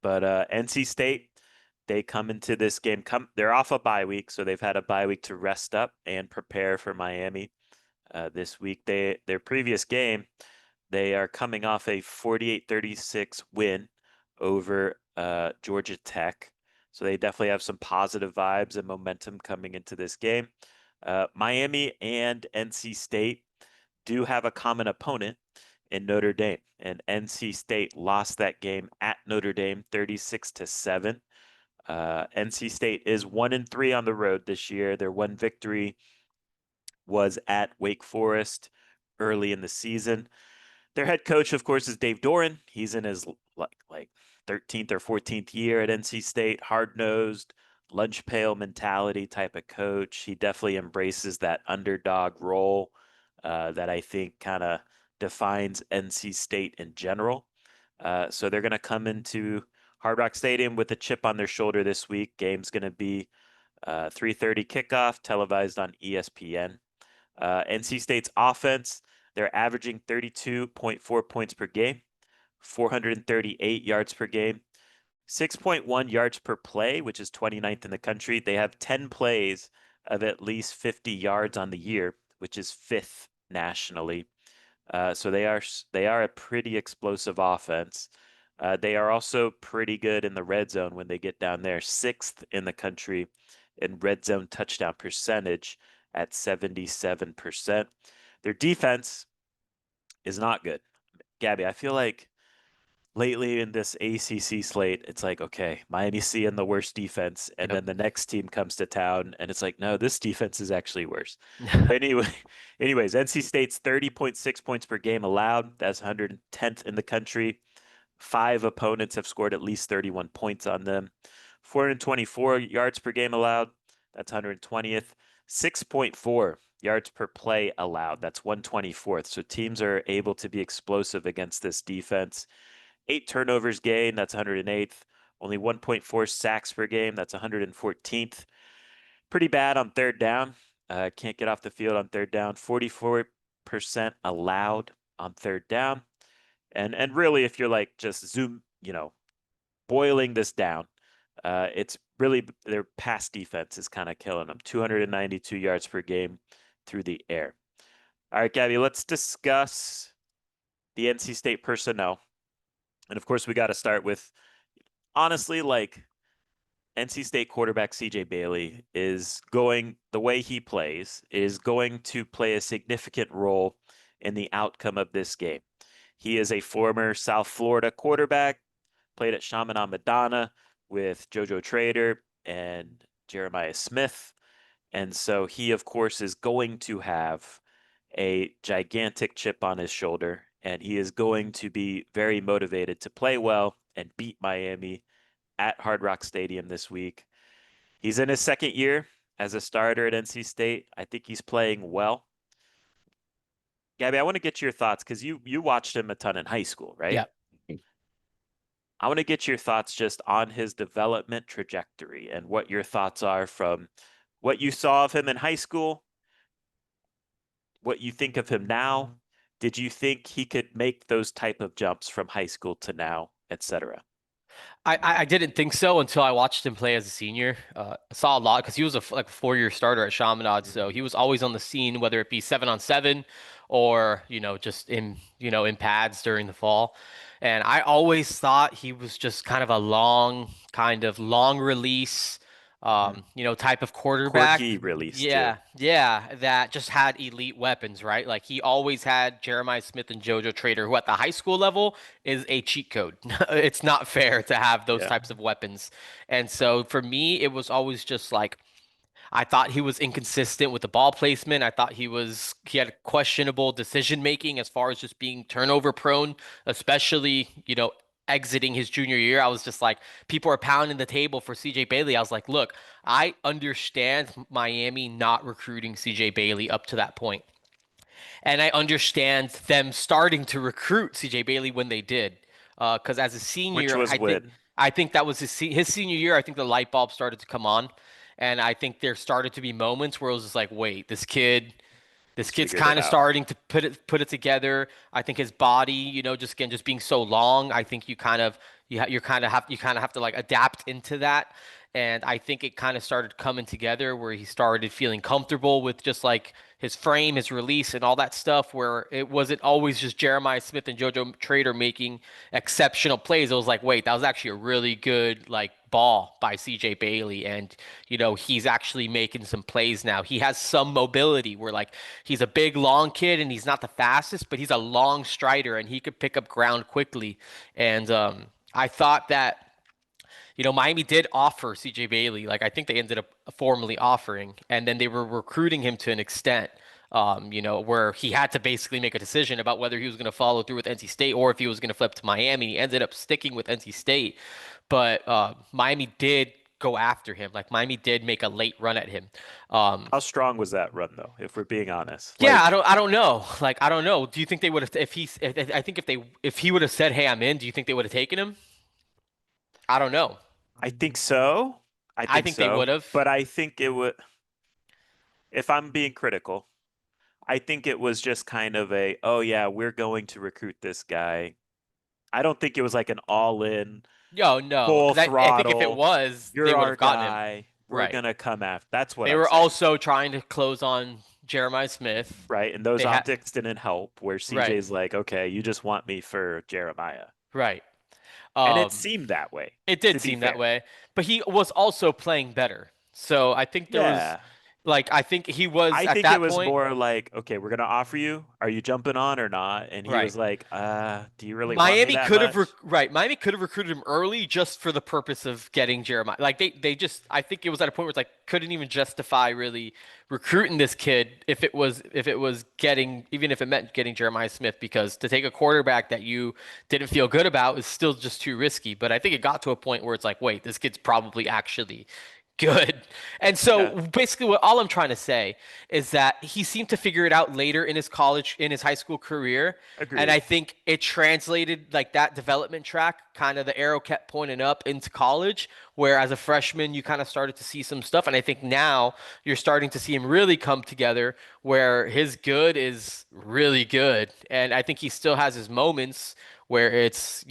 But NC State, they come into this game. They're off a bye week, so they've had a bye week to rest up and prepare for Miami. This week, their previous game, they are coming off a 48-36 win over Georgia Tech. So they definitely have some positive vibes and momentum coming into this game. Miami and NC State do have a common opponent in Notre Dame, and NC State lost that game at Notre Dame 36-7. NC State is 1-3 on the road this year. Their one victory was at Wake Forest early in the season. Their head coach, of course, is Dave Doran. He's in his like 13th or 14th year at NC State, hard-nosed, lunch pail mentality type of coach. He definitely embraces that underdog role that I think kind of defines NC State in general. So they're going to come into Hard Rock Stadium with a chip on their shoulder this week. Game's going to be 3:30 kickoff, televised on ESPN. NC State's offense, they're averaging 32.4 points per game, 438 yards per game, 6.1 yards per play, which is 29th in the country. They have 10 plays of at least 50 yards on the year, which is fifth nationally. So they are a pretty explosive offense. They are also pretty good in the red zone when they get down there, sixth in the country in red zone touchdown percentage at 77%. Their defense is not good. Gabby, I feel like lately in this ACC slate, it's like, okay, Miami-C in the worst defense, and Yep. then the next team comes to town, and it's like, no, this defense is actually worse. But anyway, anyways, NC State's 30.6 points per game allowed. That's 110th in the country. Five opponents have scored at least 31 points on them. 424 yards per game allowed. That's 120th. 6.4 yards per play allowed. That's 124th. So teams are able to be explosive against this defense. Eight turnovers gained. That's 108th. Only 1.4 sacks per game. That's 114th. Pretty bad on third down. Can't get off the field on third down. 44% allowed on third down. And really, if you're like just boiling this down, it's really their pass defense is kind of killing them. 292 yards per game through the air. All right, Gabby, let's discuss the NC State personnel. And of course, we got to start with honestly, like NC State quarterback CJ Bailey is going the way he plays is going to play a significant role in the outcome of this game. He is a former South Florida quarterback, played at Chaminade Madonna with JoJo Trader and Jeremiah Smith. And so he, of course, is going to have a gigantic chip on his shoulder, and he is going to be very motivated to play well and beat Miami at Hard Rock Stadium this week. He's in his second year as a starter at NC State. I think he's playing well. Gabby, I want to get your thoughts because you watched him a ton in high school, right? Yeah. I want to get your thoughts just on his development trajectory and what your thoughts are from what you saw of him in high school, what you think of him now. Did you think he could make those type of jumps from high school to now, etc.? I didn't think so until I watched him play as a senior. I saw a lot because he was like a 4-year starter at Chaminade, so Mhm. he was always on the scene, whether it be 7-on-7 or just in pads during the fall. And I always thought he was just kind of long release, Mhm. type of quarterback. Quirky release too. Yeah, yeah, that just had elite weapons, right? Like he always had Jeremiah Smith and JoJo Trader, who at the high school level is a cheat code. It's not fair to have those Yeah. types of weapons. And so for me, it was always just like I thought he was inconsistent with the ball placement. I thought he had questionable decision making as far as just being turnover prone, especially, exiting his junior year. I was just like, people are pounding the table for CJ Bailey. I was like, look, I understand Miami not recruiting CJ Bailey up to that point. And I understand them starting to recruit CJ Bailey when they did. Because as a Which senior, was when? I think that was his senior year. I think the light bulb started to come on, and I think there started to be moments where it was just like, wait, This He's kid's figured it kind of out. starting to put it together. I think his body, just again, just being so long, I think you kind of have to like adapt into that. And I think it kind of started coming together where he started feeling comfortable with just like his frame, his release, and all that stuff. Where it wasn't always just Jeremiah Smith and JoJo Trader making exceptional plays. It was like, wait, that was actually a really good like ball by CJ Bailey, and he's actually making some plays now. He has some mobility where like he's a big long kid and he's not the fastest, but he's a long strider and he could pick up ground quickly. And I thought that Miami did offer CJ Bailey. Like I think they ended up formally offering, and then they were recruiting him to an extent. Where he had to basically make a decision about whether he was going to follow through with NC State or if he was going to flip to Miami. He ended up sticking with NC State, but Miami did go after him. Like Miami did make a late run at him. Um, How strong was that run though, if we're being honest? yeah, I Like, don't, I don't know. Like I don't know. Do you think they would have I think if he would have said, "Hey, I'm in," do you think they would have taken him? I don't know. I think so. I I think think they would so. have. But I think it would, if I'm being critical, I think it was just kind of a, oh yeah, we're going to recruit this guy. I don't think it was like an all in, Yo, no, full because I think if it throttle, was, they you're would our have gotten him. guy. We're Right. gonna come after. That's what They I'm were saying. also trying to close on Jeremiah Smith. Right. And those They had optics didn't help where right, CJ's like, okay, you just want me for Jeremiah. right. And it Um, seemed that way, it did to be seem that fair. way, but he was also playing better. So I think there was, Yeah. like, I think he was I at think it that was point. more like, okay, we're gonna offer you. Are you jumping on or not? And he Right. was like, do you really want me that much? Miami could have recruited him early just for the purpose of getting Jeremiah. Like they just I think it was at a point where it's like couldn't even justify really recruiting this kid if it was getting even if it meant getting Jeremiah Smith because to take a quarterback that you didn't feel good about is still just too risky. But I think it got to a point where it's like, wait, this kid's probably actually good. And so Yeah, basically what all I'm trying to say is that he seemed to figure it out later in his high school career. And I agreed. think it translated like that development track, kind of the arrow kept pointing up into college, where as a freshman you kind of started to see some stuff. And I think now you're starting to see him really come together where his good is really good. And I think he still has his moments where it's,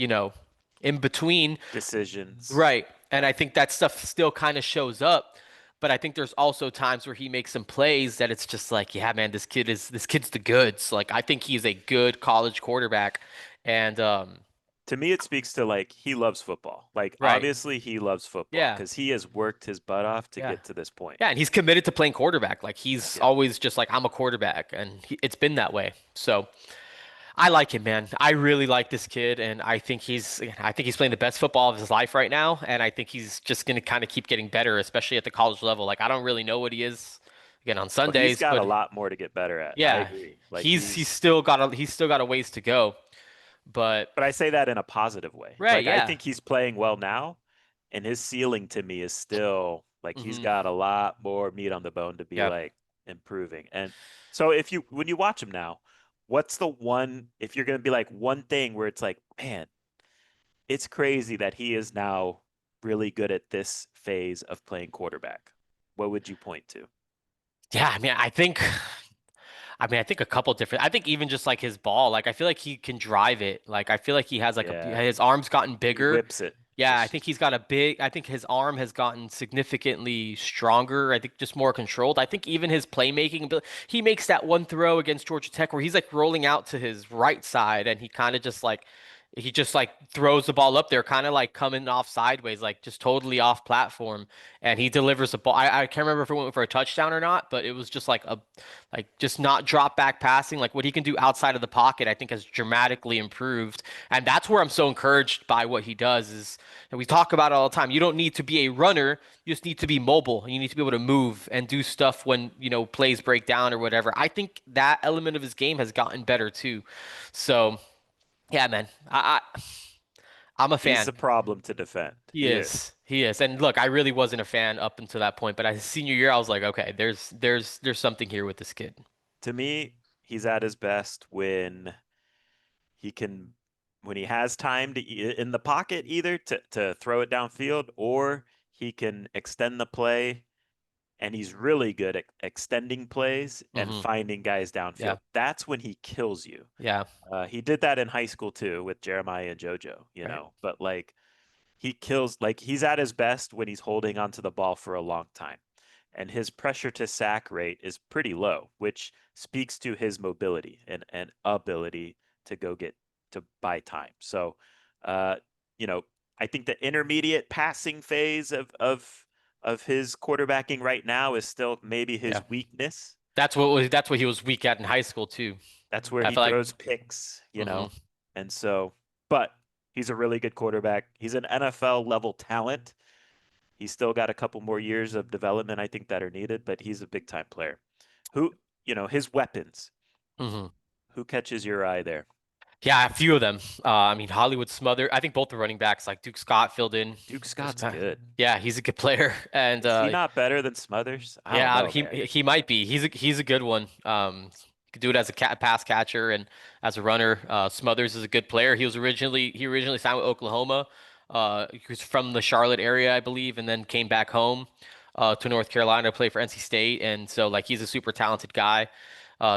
in between. Decisions. Right. And Yeah. I think that stuff still kind of shows up. But I think there's also times where he makes some plays that it's just like, yeah, man, this kid's the goods. Like I think he's a good college quarterback. And To me, it speaks to like he loves football. Like right. obviously he loves football Yeah. because he has worked his butt off to Yeah. get to this point. Yeah, and he's committed to playing quarterback. Like he's Yeah. always just like I'm a quarterback and it's been that way. So I like him, man. I really like this kid, and I think he's playing the best football of his life right now, and I think he's just gonna kind of keep getting better, especially at the college level. Like I don't really know what he is again on Well, he's Sundays, got a but lot more to get better at. I yeah, agree. Like he's still got a ways to go. But but I say that in a positive way. right, Like I yeah, think he's playing well now, and his ceiling to me is still like he's hmm got a lot more meat on the bone to be yeah. like improving. And so if you when you watch him now, what's the one if you're going to be like one thing where it's like, man, it's crazy that he is now really good at this phase of playing quarterback. What would you point to? Yeah, I think a couple different. I think even just like his ball, like I feel like he can drive it. Like I feel like he has like Yeah, his arms gotten he bigger. whips it. Yeah, I think Just he's got a big. I think his arm has gotten significantly stronger. I think just more controlled. I think even his playmaking ability. He makes that one throw against Georgia Tech where he's like rolling out to his right side and he just like throws the ball up there, kind of like coming off sideways, like just totally off platform, and he delivers the ball. I can't remember if it went for a touchdown or not, but it was just like just not drop back passing. Like what he can do outside of the pocket, I think has dramatically improved, and that's where I'm so encouraged by what he does. Is and we talk about it all the time. You don't need to be a runner; you just need to be mobile. You need to be able to move and do stuff when plays break down or whatever. I think that element of his game has gotten better too. So. Yeah, man. I'm a he's fan. a problem to defend. He He is. is. He is. And look, I really wasn't a fan up until that point, but his senior year, I was like, okay, there's something here with this kid. To me, he's at his best when he can when he has time to in the pocket either to throw it downfield or he can extend the play and he's really good at extending plays and Hmm. finding guys Yeah. downfield. That's when he kills you. Yeah. He did that in high school too with Jeremiah and JoJo, Right. but like he kills, like he's at his best when he's holding onto the ball for a long time. And his pressure to sack rate is pretty low, which speaks to his mobility and ability to go get to buy time. So, uh, you know, I think the intermediate passing phase of his quarterbacking right now is still maybe Yeah. his weakness. That's what he was weak at in high school too. That's where I he feel like. throws picks, Hmm. and so, but he's a really good quarterback. He's an NFL level talent. He's still got a couple more years of development, I think, that are needed, but he's a big time player. Who, his weapons. Hmm. Who catches your eye there? Yeah, a few of them. I mean, Hollywood Smother. I think both the running backs, like Duke Scott, filled in. Duke Was Scott's kind of, good. yeah, he's a good player, and Is he not better than Smothers? I don't yeah, know, he man. he might be. He's a good one. He could do it as a pass catcher and as a runner. Smothers is a good player. He originally signed with Oklahoma. He was from the Charlotte area, I believe, and then came back home to North Carolina to play for NC State. And so like he's a super talented guy.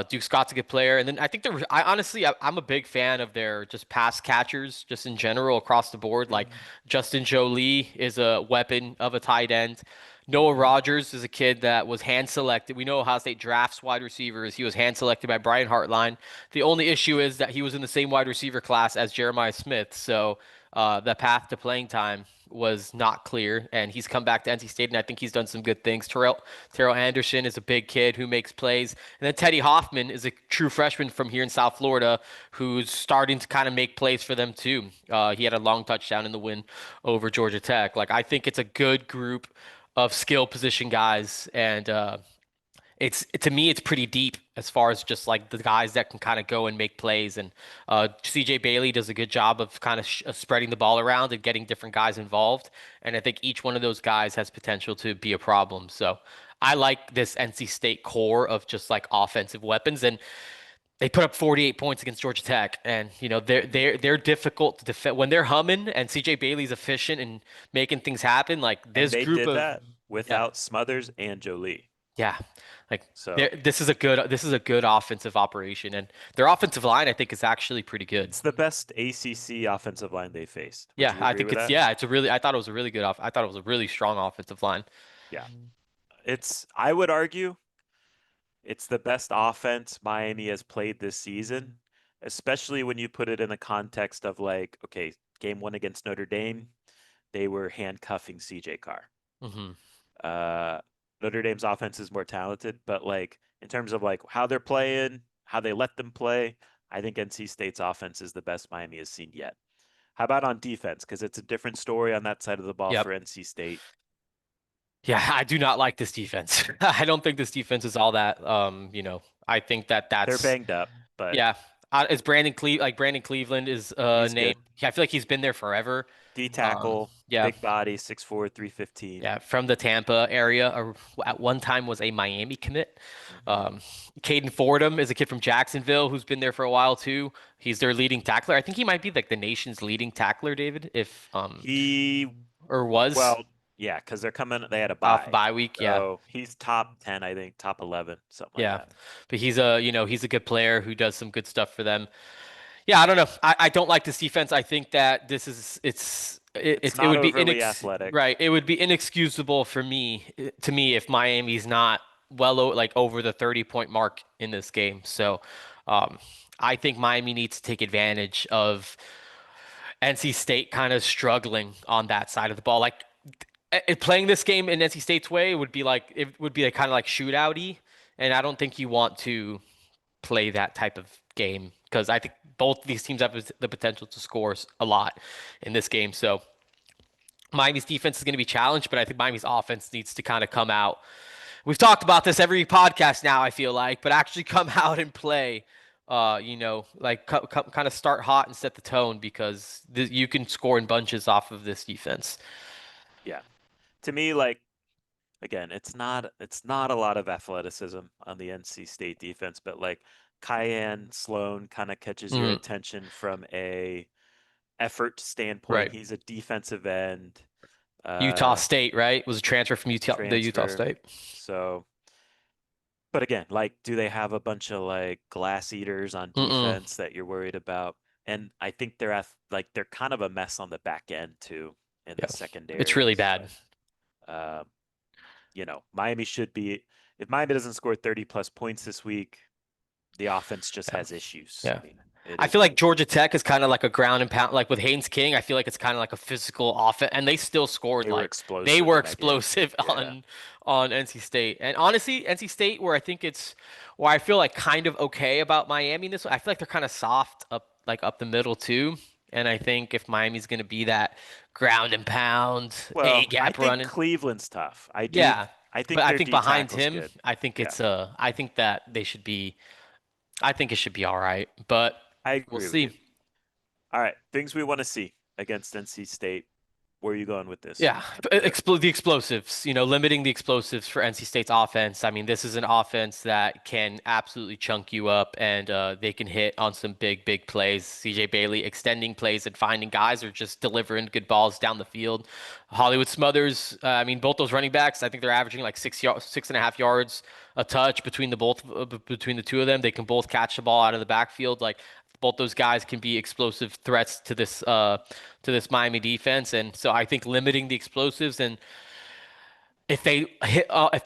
Duke Scott's a good player, and then I think I honestly I'm a big fan of their just pass catchers, just in general across the board. Like Justin Jolie is a weapon of a tight end. Noah Mm-hmm. Rogers is a kid that was hand selected. We know Ohio State drafts wide receivers. He was hand selected by Brian Hartline. The only issue is that he was in the same wide receiver class as Jeremiah Smith, so the path to playing time was not clear. And he's come back to NC State, and I think he's done some good things. Terrell Anderson is a big kid who makes plays, and then Teddy Hoffman is a true freshman from here in South Florida who's starting to kind of make plays for them too. He had a long touchdown in the win over Georgia Tech. Like I think it's a good group of skill position guys, and it's to me it's pretty deep as far as just like the guys that can kind of go and make plays. And CJ Bailey does a good job of kind of spreading the ball around and getting different guys involved. And I think each one of those guys has potential to be a problem. So I like this NC State core of just like offensive weapons, and they put up 48 points against Georgia Tech, and they're difficult to defend when they're humming and CJ Bailey's efficient and making things happen. Like And this they group did of that yeah, without Smothers and Jolie. yeah, like So this is a good offensive operation, and their offensive line I think is actually pretty good. it's the best ACC offensive line they faced. Would Yeah, you I agree think with it's that? yeah, it's a really I thought it was a really good off. I thought it was a really strong offensive line. Yeah. I would argue it's the best offense Miami has played this season, especially when you put it in the context of like, okay, game one against Notre Dame, they were handcuffing CJ Carr. Hmm. Uh, Notre Dame's offense is more talented, but like in terms of like how they're playing, how they let them play, I think NC State's offense is the best Miami has seen yet. How about on defense? Because it's a different story on that side of the ball Yep. for NC State. Yeah, I do not like this defense. I don't think this defense is all that. I think that They're that's banged up, but yeah. Is Brandon Cleveland is a he's name. good. Yeah, I feel like he's been there forever. D tackle, Yeah, big body, 6'4", 315. yeah, from the Tampa area. At one time was a Miami commit. Mm-hmm. Um, Caden Fordham is a kid from Jacksonville who's been there for a while too. He's their leading tackler. I think he might be like the nation's leading tackler, David, if He, or was well, yeah, because they had a off bye. bye week. Yeah, So he's top 10, I think, top 11, something like yeah. that. But he's a good player who does some good stuff for them. Yeah, I don't know. I don't like this defense. I think that this is It's it not would be overly athletic. right. It would be inexcusable for me to me if Miami's not like over the 30-point mark in this game. So um, I think Miami needs to take advantage of NC State kind of struggling on that side of the ball. Like playing this game in NC State's way would be like it would be like kind of like shootouty, and I don't think you want to play that type of game because I think both these teams have the potential to score a lot in this game. So Miami's defense is going to be challenged, but I think Miami's offense needs to kind of come out. We've talked about this every podcast now, I feel like, but actually come out and play. Like kind of start hot and set the tone because you can score in bunches off of this defense. Yeah. To me, like, again, it's not a lot of athleticism on the NC State defense, but like Cayenne Sloan kind of catches your Mm, attention from a effort standpoint. right. He's a defensive end. Utah uh, State, right? Was a transfer from the Utah transfer. State. So, but again, like, do they have a bunch of like glass eaters on Mm-mm. defense that you're worried about? And I think like they're kind of a mess on the back end too in the Yeah, it's secondary. really So, bad. um, Miami should be, if Miami doesn't score 30 plus points this week, the offense just Yeah. has issues. I Yeah. mean, it I is feel what like it is. Georgia Tech is kind of like a ground and pound, like with Haynes King. I feel like it's kind of like a physical offense, and they still scored They were like they explosive were in that game. explosive Yeah. on NC State. And honestly, NC State, where I feel like kind of okay about Miami in this one. I feel like they're kind of soft up the middle too. And I think if Miami's going to be that ground and pound, A Well, I gap think running, Cleveland's tough. yeah. I But think I their think D behind tackle's him, good. Yeah, I think that they should be. I think it should be all right, but I we'll agree with you. see. All right, things we want to see against NC State. Where are you going with this? Yeah, the explosives, limiting the explosives for NC State's offense. I mean, this is an offense that can absolutely chunk you up, and they can hit on some big plays. CJ Bailey extending plays and finding guys, or just delivering good balls down the field. Hollywood Smothers. I mean, both those running backs. I think they're averaging like 6.5 yards a touch between the two of them. They can both catch the ball out of the backfield. Like both those guys can be explosive threats to this Miami defense, and so I think limiting the explosives, and if they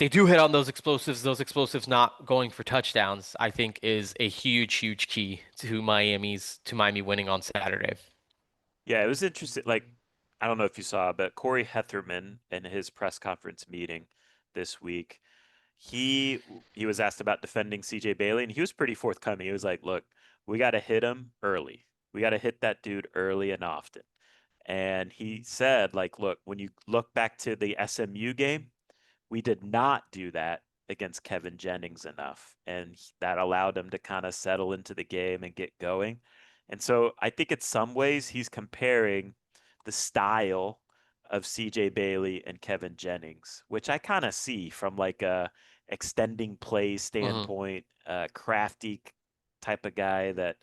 do hit on those explosives not going for touchdowns, I think is a huge key to Miami winning on Saturday. Yeah, it was interesting. Like, I don't know if you saw, but Corey Hetherman in his press conference meeting this week, he he was asked about defending CJ Bailey, and he was pretty forthcoming. He was like, "Look, we got to hit him early. We got to hit that dude early and often." And he said, like, look, when you look back to the SMU game, we did not do that against Kevin Jennings enough. And that allowed him to kind of settle into the game and get going. And so I think in some ways he's comparing the style of CJ Bailey and Kevin Jennings, which I kind of see from like a extending play Hmm. standpoint, crafty type of guy that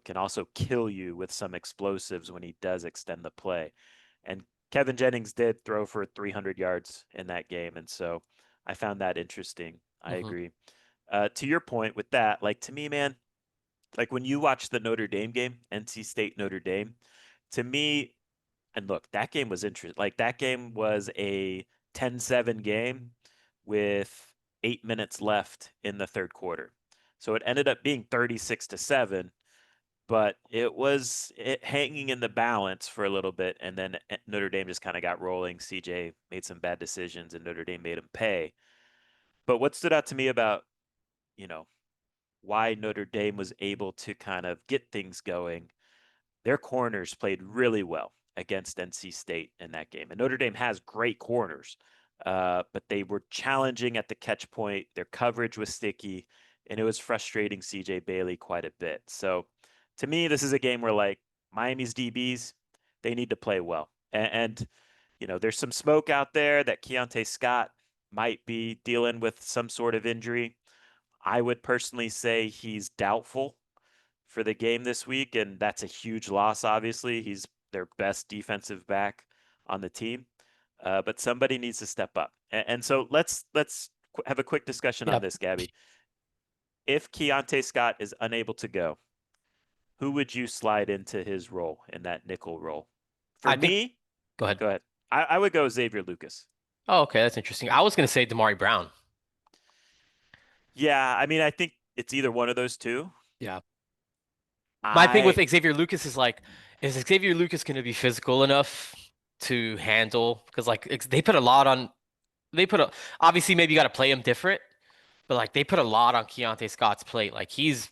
can also kill you with some explosives when he does extend the play. And Kevin Jennings did throw for 300 yards in that game, and so I found that interesting. I Hmm. agree. To your point with that, like to me, man, like when you watch the Notre Dame game, NC State Notre Dame, to me, and look, that game was interesting. Like that game was a 10-7 game with 8 minutes left in the third quarter. So it ended up being 36-7, but it hanging in the balance for a little bit, and then Notre Dame just kind of got rolling. CJ made some bad decisions, and Notre Dame made him pay. But what stood out to me about you know why Notre Dame was able to kind of get things going, their corners played really well against NC State in that game. And Notre Dame has great corners, but they were challenging at the catch point. Their coverage was sticky, and it was frustrating CJ Bailey quite a bit. So to me, this is a game where like Miami's DBs, they need to play well. And there's some smoke out there that Keontae Scott might be dealing with some sort of injury. I would personally say he's doubtful for the game this week, and that's a huge loss. Obviously, he's their best defensive back on the team, but somebody needs to step up. And so let's have a quick discussion on Yep. this, Gabby. If Keontae Scott is unable to go, who would you slide into his role in that nickel role? For I think. me, Go ahead. go ahead. I would go Xavier Lucas. Oh, okay, that's interesting. I was gonna say Damari Brown. Yeah, I mean, I think it's either one of those two. Yeah. My thing with I Xavier Lucas is like, is Xavier Lucas gonna be physical enough to handle? Because like they put a lot on. They put a obviously maybe you got to play him different. But like they put a lot on Keontae Scott's plate. Like he's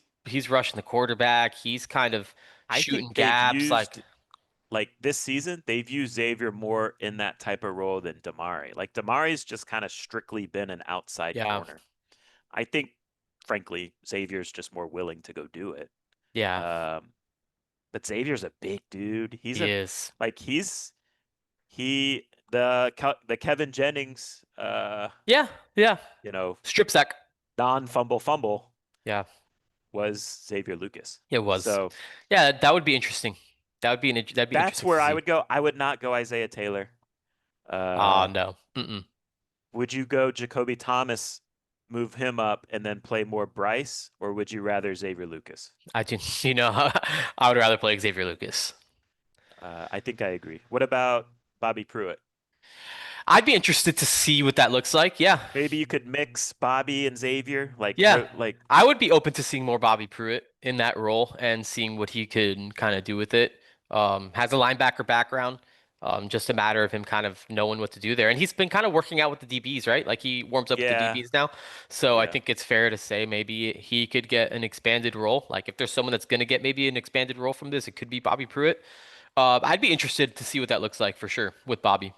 rushing the quarterback. He's kind of I shooting think they've gaps. Like used like this season, they've used Xavier more in that type of role than Damari. Like Damari's just kind of strictly been an outside yeah, corner. I think, frankly, Xavier's just more willing to go do it. yeah, Um, but Xavier's a big dude. he is. Like the Kevin Jennings Yeah, yeah. you know Strip sack. non-fumble Yeah, was Xavier Lucas. it was. So Yeah, that would be interesting. That'd be that's interesting to where I see. would go. I would not go Isaiah Taylor. No. Mm-mm. Would you go Jacoby Thomas, move him up, and then play more Bryce, or would you rather Xavier Lucas? I just, I would rather play Xavier Lucas. I think I agree. What about Bobby Pruitt? I'd be interested to see what that looks like. Yeah. Maybe you could mix Bobby and Xavier, Yeah. like I would be open to seeing more Bobby Pruitt in that role and seeing what he could kind of do with it. Has a linebacker background. Just a matter of him kind of knowing what to do there. And he's been kind of working out with the DBs, right? Like he warms up with the yeah, DBs now. So I yeah, think it's fair to say maybe he could get an expanded role. Like if there's someone that's going to get maybe an expanded role from this, it could be Bobby Pruitt. I'd be interested to see what that looks like for sure with Bobby.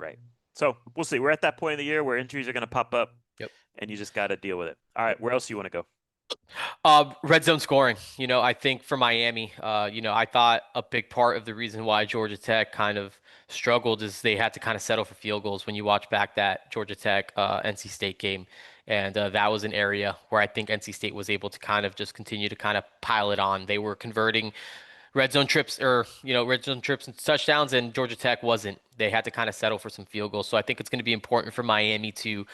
right. So we'll see. We're at that point of the year where injuries are going to pop up, Yep. and you just got to deal with it. All right, where else do you want to go? Red zone scoring. I think for Miami, I thought a big part of the reason why Georgia Tech kind of struggled is they had to kind of settle for field goals when you watch back that Georgia Tech NC State game. And that was an area where I think NC State was able to kind of just continue to kind of pile it on. They were converting red zone trips and touchdowns, and Georgia Tech wasn't. They had to kind of settle for some field goals. So I think it's going to be important for Miami to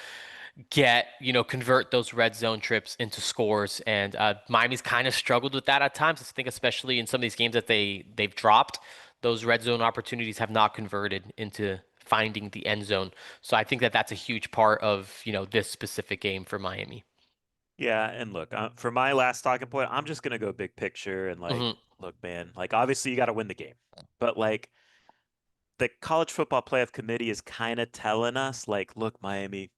convert those red zone trips into scores. And Miami's kind of struggled with that at times. I think especially in some of these games that they've dropped, those red zone opportunities have not converted into finding the end zone. So I think that that's a huge part of this specific game for Miami. Yeah, and look, for my last talking point, I'm just going to go big picture and like, Hmm. look, man, like obviously you got to win the game, but like the college football playoff committee is kind of telling us, like, look, Miami,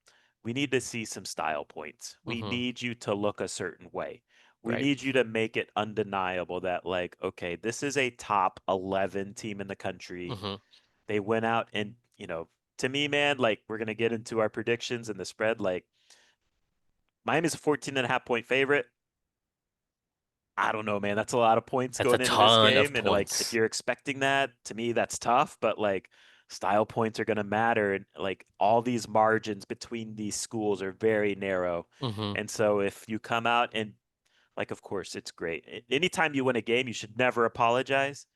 we need to see some style points. We Hmm. need you to look a certain way. We Right. need you to make it undeniable that, like, okay, this is a top 11 team in the country. Hmm. They went out and, to me, man, like, we're going to get into our predictions and the spread. Like, Miami's a 14 and a half point favorite. I don't know, man. That's a lot of points That's a going into this ton of game. And like, if points. you're expecting that, to me, that's tough. But like, style points are going to matter. And like, all these margins between these schools are very narrow. Hmm. And so if you come out and, like, of course, it's great. Anytime you win a game, you should never apologize.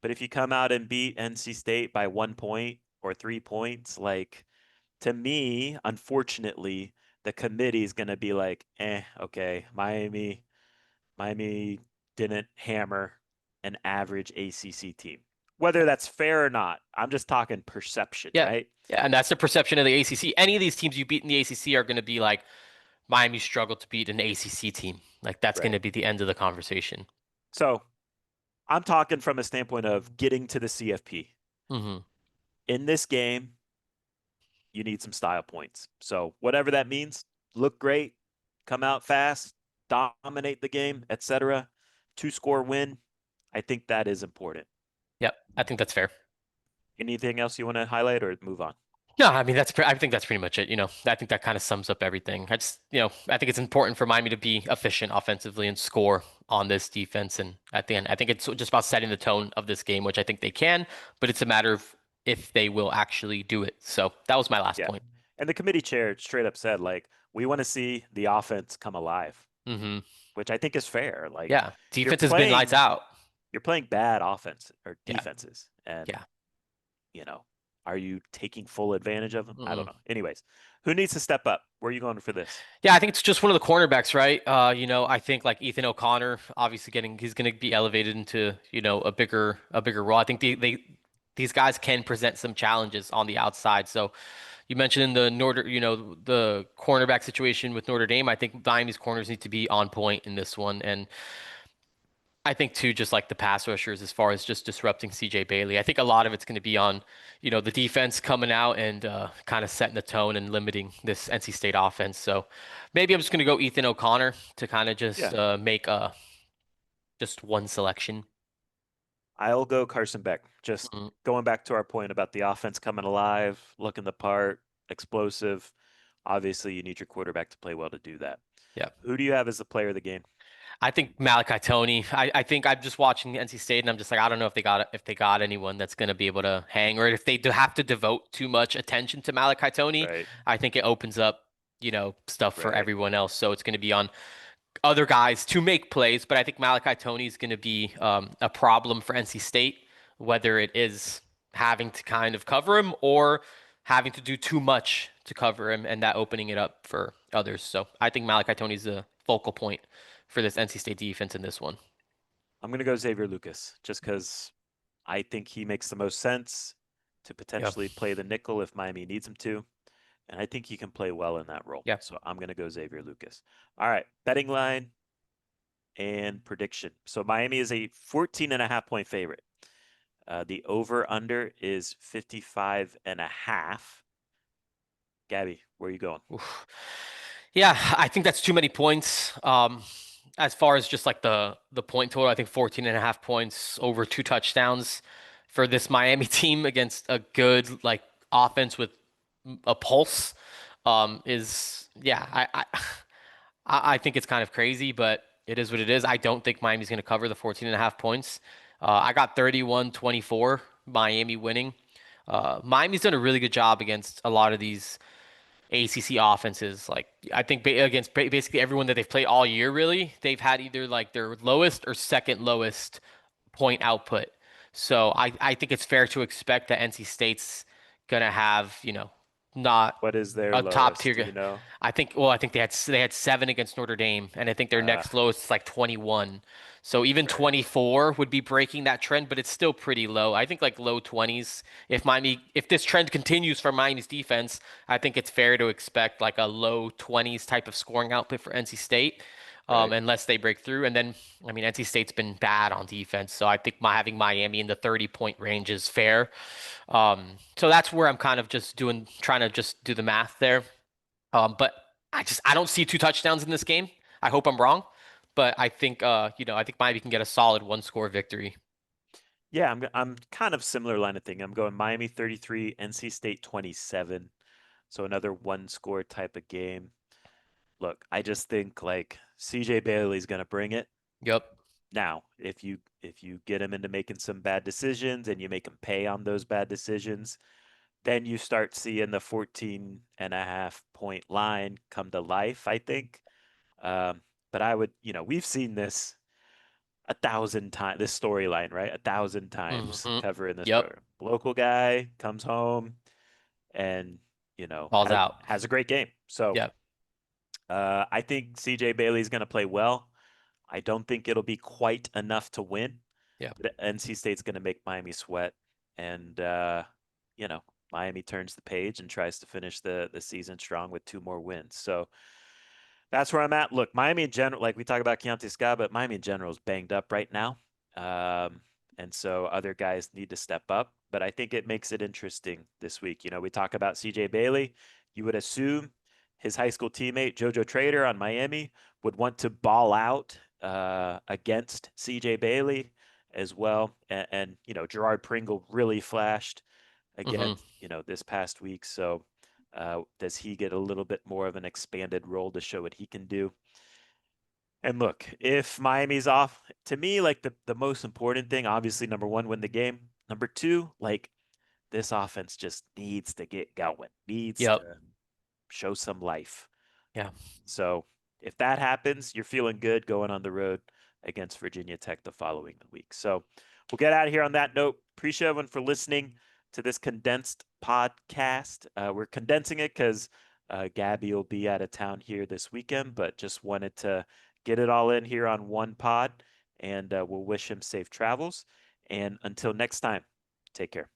But if you come out and beat NC State by 1 point or 3 points, like, to me, unfortunately, the committee is going to be like, okay, Miami didn't hammer an average ACC team. Whether that's fair or not, I'm just talking perception, Yeah. right? Yeah, and that's the perception of the ACC. Any of these teams you beat in the ACC are going to be like Miami struggled to beat an ACC team. Like that's going Right. to be the end of the conversation. So I'm talking from a standpoint of getting to the CFP. Hmm. In this game, you need some style points. So whatever that means, look great, come out fast, dominate the game, etc. Two-score win. I think that is important. Yep, I think that's fair. Anything else you want to highlight or move on? No, I mean I think that's pretty much it. I think that kind of sums up everything. I think it's important for Miami to be efficient offensively and score on this defense. And at the end, I think it's just about setting the tone of this game, which I think they can, but it's a matter of if they will actually do it. So that was my last Yeah. point. And the committee chair straight up said, like, we want to see the offense come alive, Hmm. which I think is fair. Like, Yeah, you're defense has been lights playing out. you're playing bad offense or Yeah, defenses. And, yeah. you know, are you taking full advantage of them? I don't Mm-mm. know. Anyways, who needs to step up? Where are you going for this? Yeah, I think it's just one of the cornerbacks, right? I think like Ethan O'Connor, obviously he's going to be elevated into, a bigger role. I think these guys can present some challenges on the outside. So you mentioned the cornerback situation with Notre Dame. I think Miami's corners need to be on point in this one. And I think too, just like the pass rushers, as far as just disrupting CJ Bailey, I think a lot of it's going to be on, the defense coming out and kind of setting the tone and limiting this NC State offense. So maybe I'm just going to go Ethan O'Connor to kind of just Yeah, make just one selection. I'll go Carson Beck. Just Mhm. going back to our point about the offense coming alive, looking the part, explosive. Obviously, you need your quarterback to play well to do that. Yeah. Who do you have as the player of the game? I think Malachi Tony. I think I'm just watching NC State and I'm just like I don't know if they got anyone that's going to be able to hang or if they do have to devote too much attention to Malachi Tony. Right, I think it opens up stuff for right. everyone else. So it's going to be on other guys to make plays, but I think Malachi Tony is going to be a problem for NC State, whether it is. having to kind of cover him or having to do too much to cover him and that opening it up for others. So I think Malachi Tony's the focal point for this NC State defense in this one. I'm going to go Xavier Lucas just because I think he makes the most sense to Yeah. potentially play the nickel if Miami needs him to. And I think he can play well in that role. Yeah. So I'm going to go Xavier Lucas. All right. Betting line and prediction. So Miami is a 14 and a half point favorite. The over under is 55 and a half. Gabby, where are you going? Oof. Yeah, I think that's too many points. As far as just like the point total, I think 14 and a half points over 2 touchdowns for this Miami team against a good like offense with a pulse is yeah, I think it's kind of crazy, but it is what it is. I don't think Miami's going to cover the 14 and a half points. I got 31-24 Miami winning. Miami's done a really good job against a lot of these ACC offenses. Like I think against basically everyone that they've played all year, really, they've had either like their lowest or second lowest point output. So I think it's fair to expect that NC State's gonna have, not What is their a top lowest? Do tier. you know? I think they had 7 against Notre Dame, and I think their Uh, next lowest is like 21. So even right, 24 would be breaking that trend, but it's still pretty low. I think like low 20s. If this trend continues for Miami's defense, I think it's fair to expect like a low 20s type of scoring output for NC State, right. unless they break through. And then, I mean, NC State's been bad on defense, so I think having Miami in the 30-point range is fair. So that's where I'm kind of trying to just do the math there. But I don't see 2 touchdowns in this game. I hope I'm wrong, but I think Miami can get a solid one-score victory. Yeah, I'm kind of similar line of thing. I'm going Miami 33, NC State 27. So another one score type of game. Look, I just think like CJ Bailey's going to bring it. Yep. Now, if you get him into making some bad decisions and you make him pay on those bad decisions, then you start seeing the 14 and a half point line come to life, I think. But I would, we've seen this 1,000 times, this storyline, right? 1,000 times Hmm. covering this Yep. program. Local guy comes home and, Balls out. has a great game. So Yep. I think CJ Bailey's going to play well. I don't think it'll be quite enough to win, Yep. but NC State's going to make Miami sweat. And, you know, Miami turns the page and tries to finish the season strong with 2 more wins. So that's where I'm at. Look, Miami in general, like we talk about Keontae Scott, but Miami in general is banged up right now. Um, and so other guys need to step up. But I think it makes it interesting this week. We talk about CJ Bailey. You would assume his high school teammate, JoJo Trader on Miami, would want to ball out against CJ Bailey as well. And Gerard Pringle really flashed Hmm. again, this past week. So does he get a little bit more of an expanded role to show what he can do? And look, if Miami's off, to me, like the most important thing, obviously, number one, win the game. Number two, like this offense just needs to get going, needs Yep. to show some life. Yeah. So if that happens, you're feeling good going on the road against Virginia Tech the following week. So we'll get out of here on that note. Appreciate everyone for listening to this condensed podcast. We're condensing it because Gabby will be out of town here this weekend, but just wanted to get it all in here on one pod. And we'll wish him safe travels. And until next time, take care.